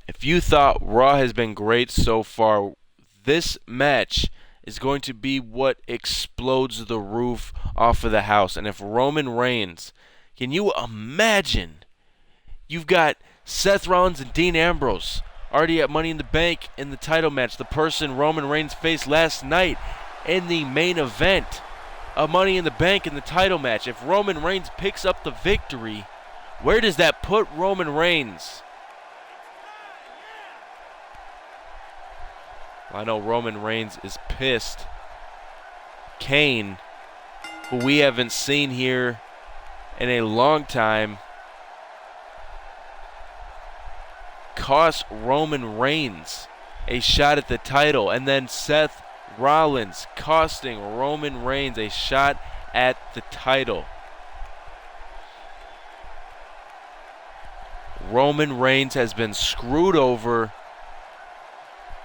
If you thought Raw has been great so far, this match is going to be what explodes the roof off of the house. And if Roman Reigns, can you imagine? You've got Seth Rollins and Dean Ambrose already at Money in the Bank in the title match. The person Roman Reigns faced last night in the main event of Money in the Bank in the title match. If Roman Reigns picks up the victory, where does that put Roman Reigns? I know Roman Reigns is pissed. Kane, who we haven't seen here in a long time, cost Roman Reigns a shot at the title. And then Seth Rollins costing Roman Reigns a shot at the title. Roman Reigns has been screwed over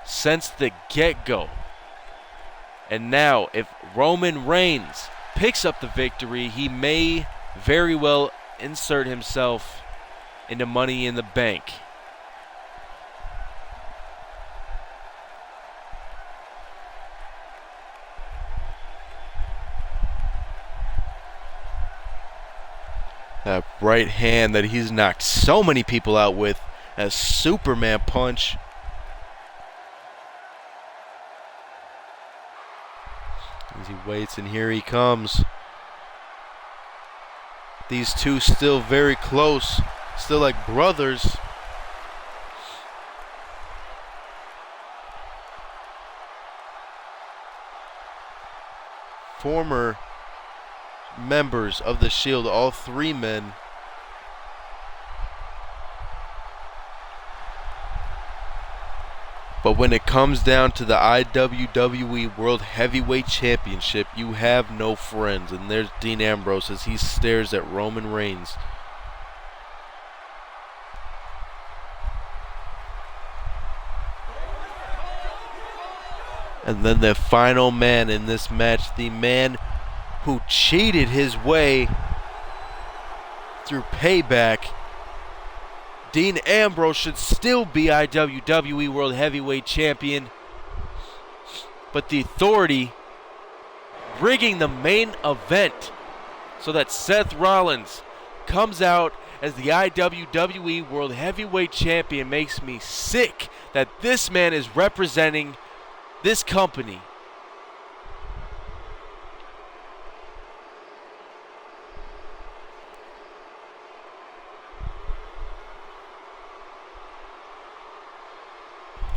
since the get-go. And now, if Roman Reigns picks up the victory, he may very well insert himself into Money in the Bank. That right hand that he's knocked so many people out with, a Superman punch. As he waits, and here he comes. These two still very close, still like brothers. Former members of the Shield, all three men. But when it comes down to the iWWE World Heavyweight Championship, you have no friends. And there's Dean Ambrose as he stares at Roman Reigns. And then the final man in this match, the man who cheated his way through Payback, Dean Ambrose, should still be iWWE World Heavyweight Champion. But the Authority rigging the main event so that Seth Rollins comes out as the iWWE World Heavyweight Champion makes me sick that this man is representing this company.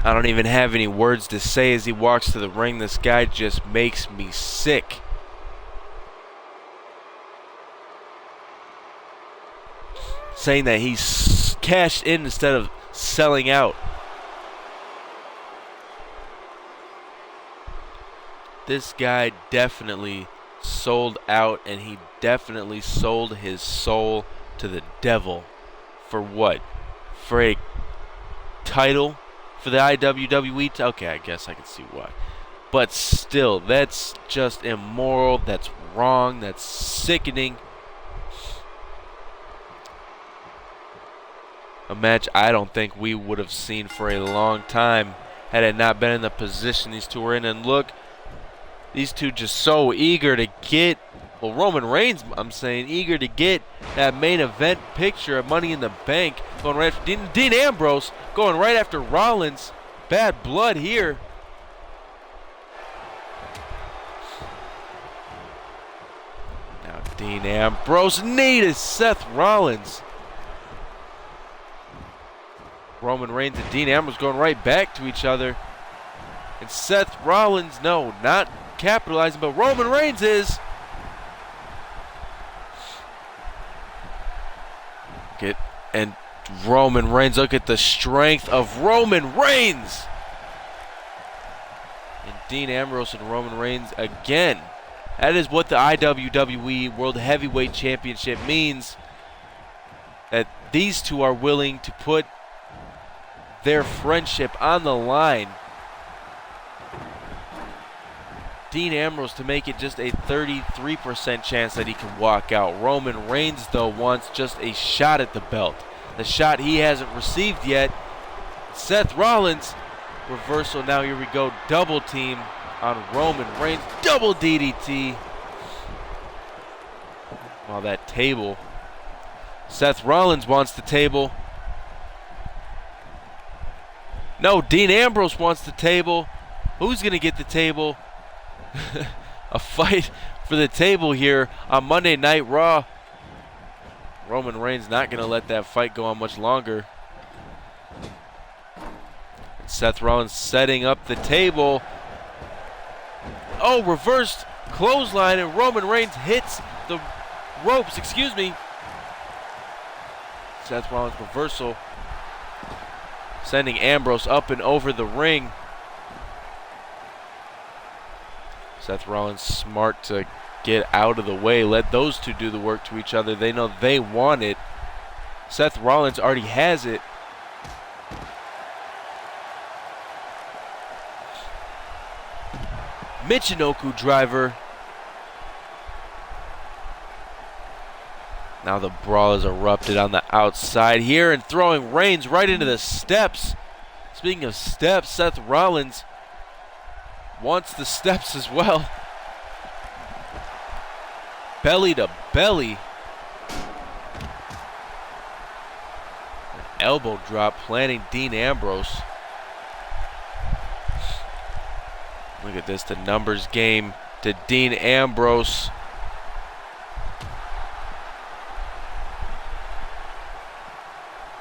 I don't even have any words to say as he walks to the ring. This guy just makes me sick. Saying that he's cashed in instead of selling out. This guy definitely sold out, and he definitely sold his soul to the devil. For what? For a title? For the iWWE? Okay, I guess I can see why. But still, that's just immoral. That's wrong. That's sickening. A match I don't think we would have seen for a long time had it not been in the position these two were in. And look, these two just so eager to get Well, Roman Reigns, I'm saying, eager to get that main event picture of Money in the Bank. Going right after Dean Ambrose, going right after Rollins. Bad blood here. Now Dean Ambrose knee to Seth Rollins. Roman Reigns and Dean Ambrose going right back to each other. And Seth Rollins, no, not capitalizing, but Roman Reigns is. And Roman Reigns, look at the strength of Roman Reigns. And Dean Ambrose and Roman Reigns again. That is what the iWWE World Heavyweight Championship means. That these two are willing to put their friendship on the line. Dean Ambrose to make it just a 33% chance that he can walk out. Roman Reigns, though, wants just a shot at the belt. The shot he hasn't received yet. Seth Rollins, reversal. Now here we go. Double team on Roman Reigns. Double DDT. While that table. Seth Rollins wants the table. No, Dean Ambrose wants the table. Who's going to get the table? A fight for the table here on Monday Night Raw. Roman Reigns not going to let that fight go on much longer. And Seth Rollins setting up the table. Oh, reversed clothesline, and Roman Reigns hits the ropes. Excuse me. Seth Rollins reversal. Sending Ambrose up and over the ring. Seth Rollins smart to get out of the way. Let those two do the work to each other. They know they want it. Seth Rollins already has it. Michinoku driver. Now the brawl has erupted on the outside here and throwing Reigns right into the steps. Speaking of steps, Seth Rollins wants the steps as well. Belly to belly. An elbow drop planting Dean Ambrose. Look at this, the numbers game to Dean Ambrose.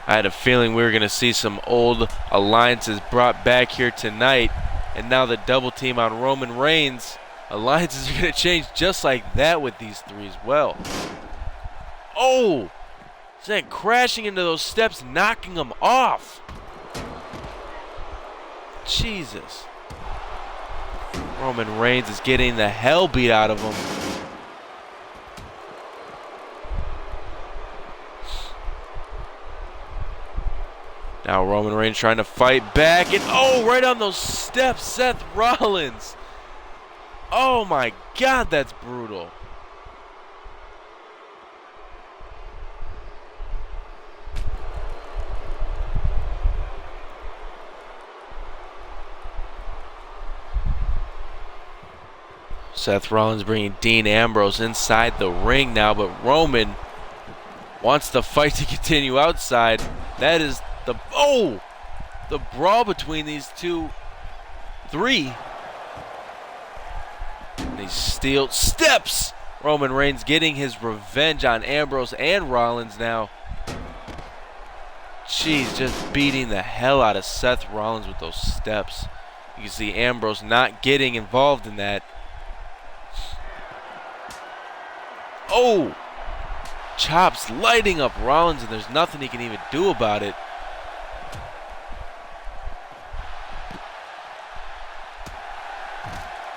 I had a feeling we were going to see some old alliances brought back here tonight. And now the double team on Roman Reigns. Alliances are going to change just like that with these three as well. Oh! Sent crashing into those steps, knocking them off. Jesus. Roman Reigns is getting the hell beat out of him. Now Roman Reigns trying to fight back, and oh, right on those steps, Seth Rollins. Oh my God, that's brutal. Seth Rollins bringing Dean Ambrose inside the ring now, but Roman wants the fight to continue outside. That is the brawl between these three. And these steel steps. Roman Reigns getting his revenge on Ambrose and Rollins now. Jeez, just beating the hell out of Seth Rollins with those steps. You can see Ambrose not getting involved in that. Oh! Chops lighting up Rollins, and there's nothing he can even do about it.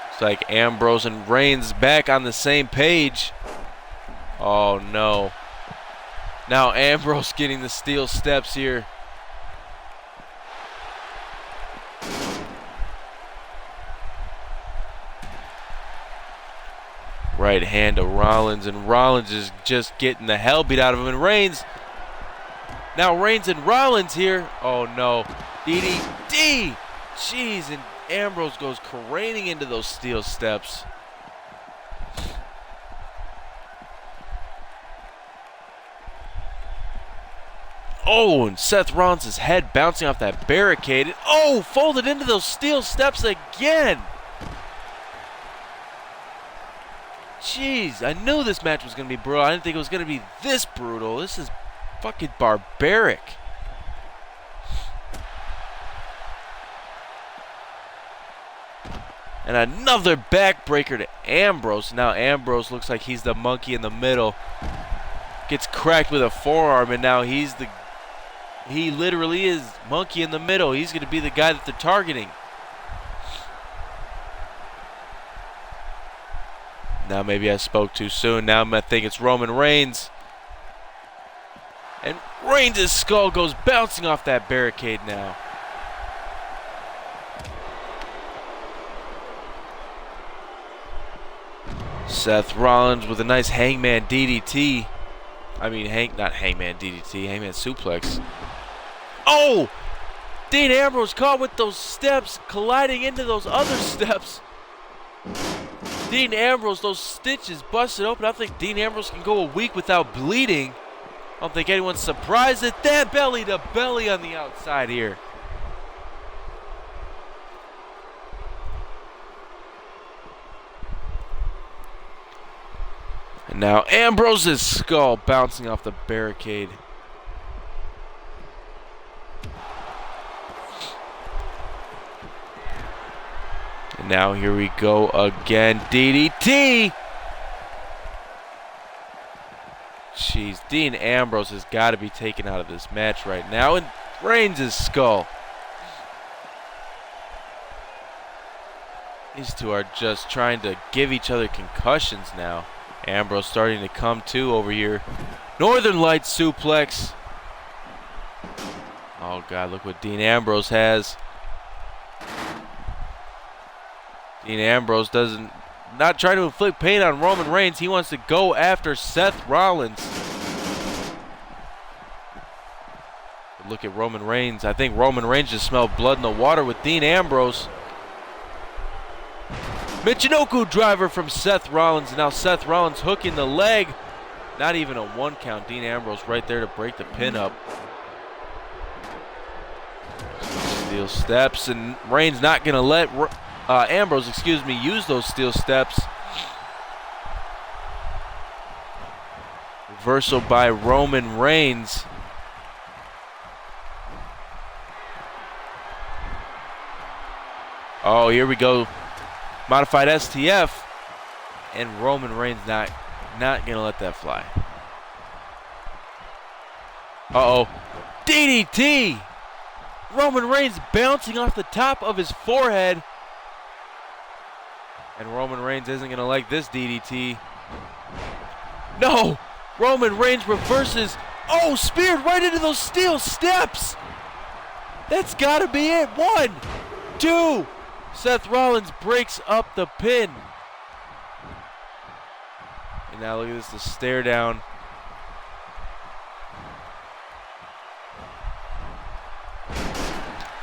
It's like Ambrose and Reigns back on the same page. Oh no. Now Ambrose getting the steel steps here. Right hand to Rollins, and Rollins is just getting the hell beat out of him. And Reigns. Now Reigns and Rollins here. Oh no. DDT. Jeez, and Ambrose goes careening into those steel steps. Oh, and Seth Rollins' head bouncing off that barricade. Oh, folded into those steel steps again. Jeez, I knew this match was going to be brutal. I didn't think it was going to be this brutal. This is fucking barbaric. And another backbreaker to Ambrose. Now Ambrose looks like he's the monkey in the middle. Gets cracked with a forearm, and now he literally is monkey in the middle. He's going to be the guy that they're targeting. Now maybe I spoke too soon. Now I think it's Roman Reigns. And Reigns' skull goes bouncing off that barricade now. Seth Rollins with a nice hangman DDT. I mean, not hangman DDT, hangman suplex. Oh! Dean Ambrose caught with those steps, colliding into those other steps. Dean Ambrose, those stitches busted open. I think Dean Ambrose can go a week without bleeding. I don't think anyone's surprised at that. Belly to belly on the outside here. And now Ambrose's skull bouncing off the barricade. And now here we go again. DDT! Jeez, Dean Ambrose has got to be taken out of this match right now. And Reigns' skull. These two are just trying to give each other concussions now. Ambrose starting to come to over here. Northern Light suplex. Oh God, look what Dean Ambrose has. Dean Ambrose not trying to inflict pain on Roman Reigns. He wants to go after Seth Rollins. But look at Roman Reigns. I think Roman Reigns just smelled blood in the water with Dean Ambrose. Michinoku driver from Seth Rollins. And now Seth Rollins hooking the leg. Not even a 1 count. Dean Ambrose right there to break the pin up. Steel steps, and Reigns not going to let Ambrose, use those steel steps. Reversal by Roman Reigns. Oh, here we go. Modified STF. And Roman Reigns not going to let that fly. Uh-oh. DDT! Roman Reigns bouncing off the top of his forehead. And Roman Reigns isn't going to like this DDT. No! Roman Reigns reverses. Oh, speared right into those steel steps. That's got to be it. 1, 2. Seth Rollins breaks up the pin. And now look at this, the stare down.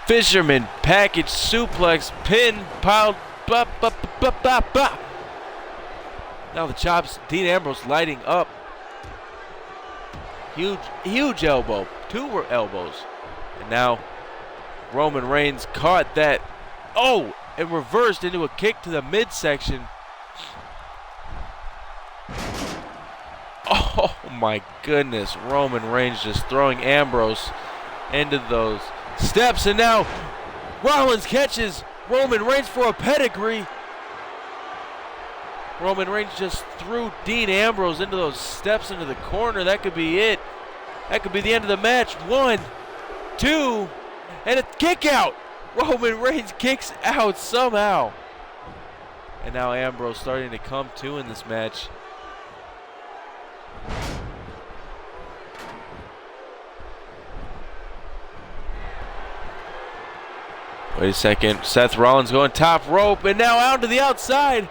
Fisherman package suplex pin piled. Now the chops. Dean Ambrose lighting up. Huge elbow. 2 elbows. And now Roman Reigns caught that. Oh, and reversed into a kick to the midsection. Oh my goodness. Roman Reigns just throwing Ambrose into those steps. And now Rollins catches Roman Reigns for a pedigree. Roman Reigns just threw Dean Ambrose into those steps into the corner. That could be it. That could be the end of the match. 1, 2, and a kick out. Roman Reigns kicks out somehow. And now Ambrose starting to come to in this match. Wait a second. Seth Rollins going top rope, and now out to the outside.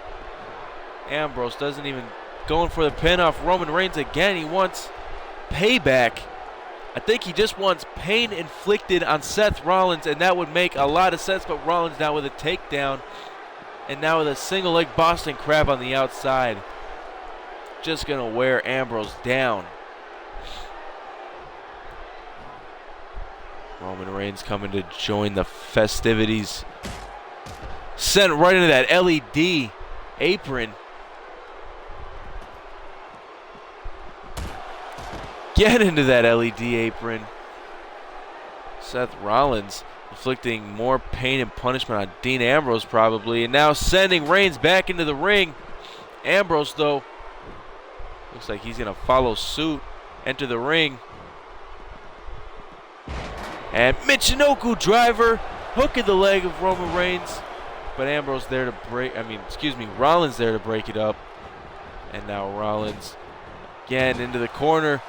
Ambrose doesn't even going for the pin off Roman Reigns again. He wants payback. I think he just wants pain inflicted on Seth Rollins, and that would make a lot of sense. But Rollins now with a takedown, and now with a single leg Boston Crab on the outside. Just going to wear Ambrose down. Roman Reigns coming to join the festivities. Sent right into that LED apron. Get into that LED apron. Seth Rollins inflicting more pain and punishment on Dean Ambrose probably. And now sending Reigns back into the ring. Ambrose, though, looks like he's going to follow suit. Enter the ring. And Michinoku driver. Hook in the leg of Roman Reigns. But Ambrose there to Rollins there to break it up. And now Rollins again into the corner.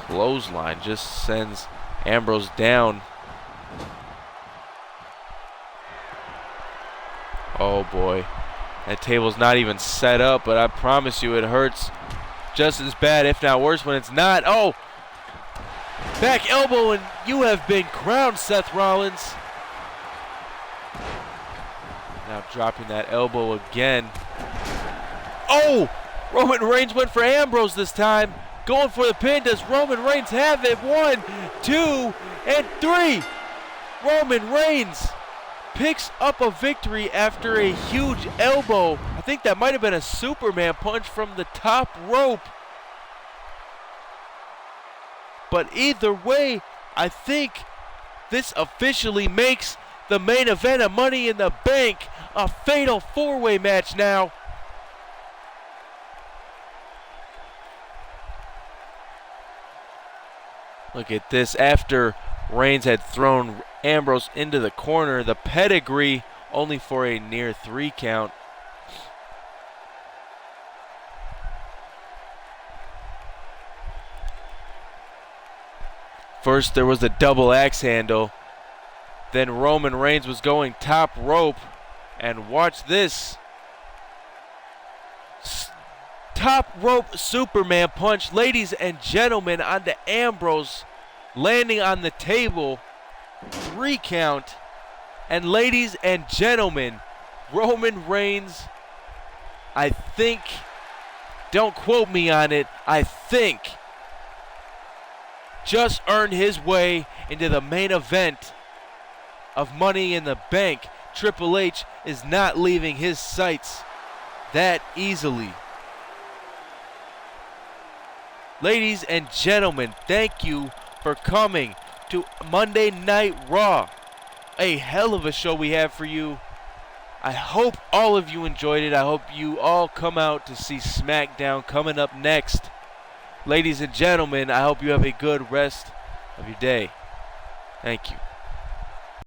Clothesline just sends Ambrose down. Oh boy. That table's not even set up, but I promise you it hurts just as bad, if not worse, when it's not. Oh! Back elbow, and you have been crowned, Seth Rollins. Now dropping that elbow again. Oh! Roman Reigns went for Ambrose this time. Going for the pin. Does Roman Reigns have it? 1, 2, and 3. Roman Reigns picks up a victory after a huge elbow. I think that might have been a Superman punch from the top rope. But either way, I think this officially makes the main event of Money in the Bank a fatal 4-way match now. Look at this. After Reigns had thrown Ambrose into the corner, the pedigree only for a near 3 count. First there was the double axe handle. Then Roman Reigns was going top rope. And watch this. Top rope Superman punch, ladies and gentlemen, onto Ambrose, landing on the table. 3 count. And ladies and gentlemen, Roman Reigns, I think, don't quote me on it, I think, just earned his way into the main event of Money in the Bank. Triple H is not leaving his sights that easily. Ladies and gentlemen, thank you for coming to Monday Night Raw. A hell of a show we have for you. I hope all of you enjoyed it. I hope you all come out to see SmackDown coming up next. Ladies and gentlemen, I hope you have a good rest of your day. Thank you.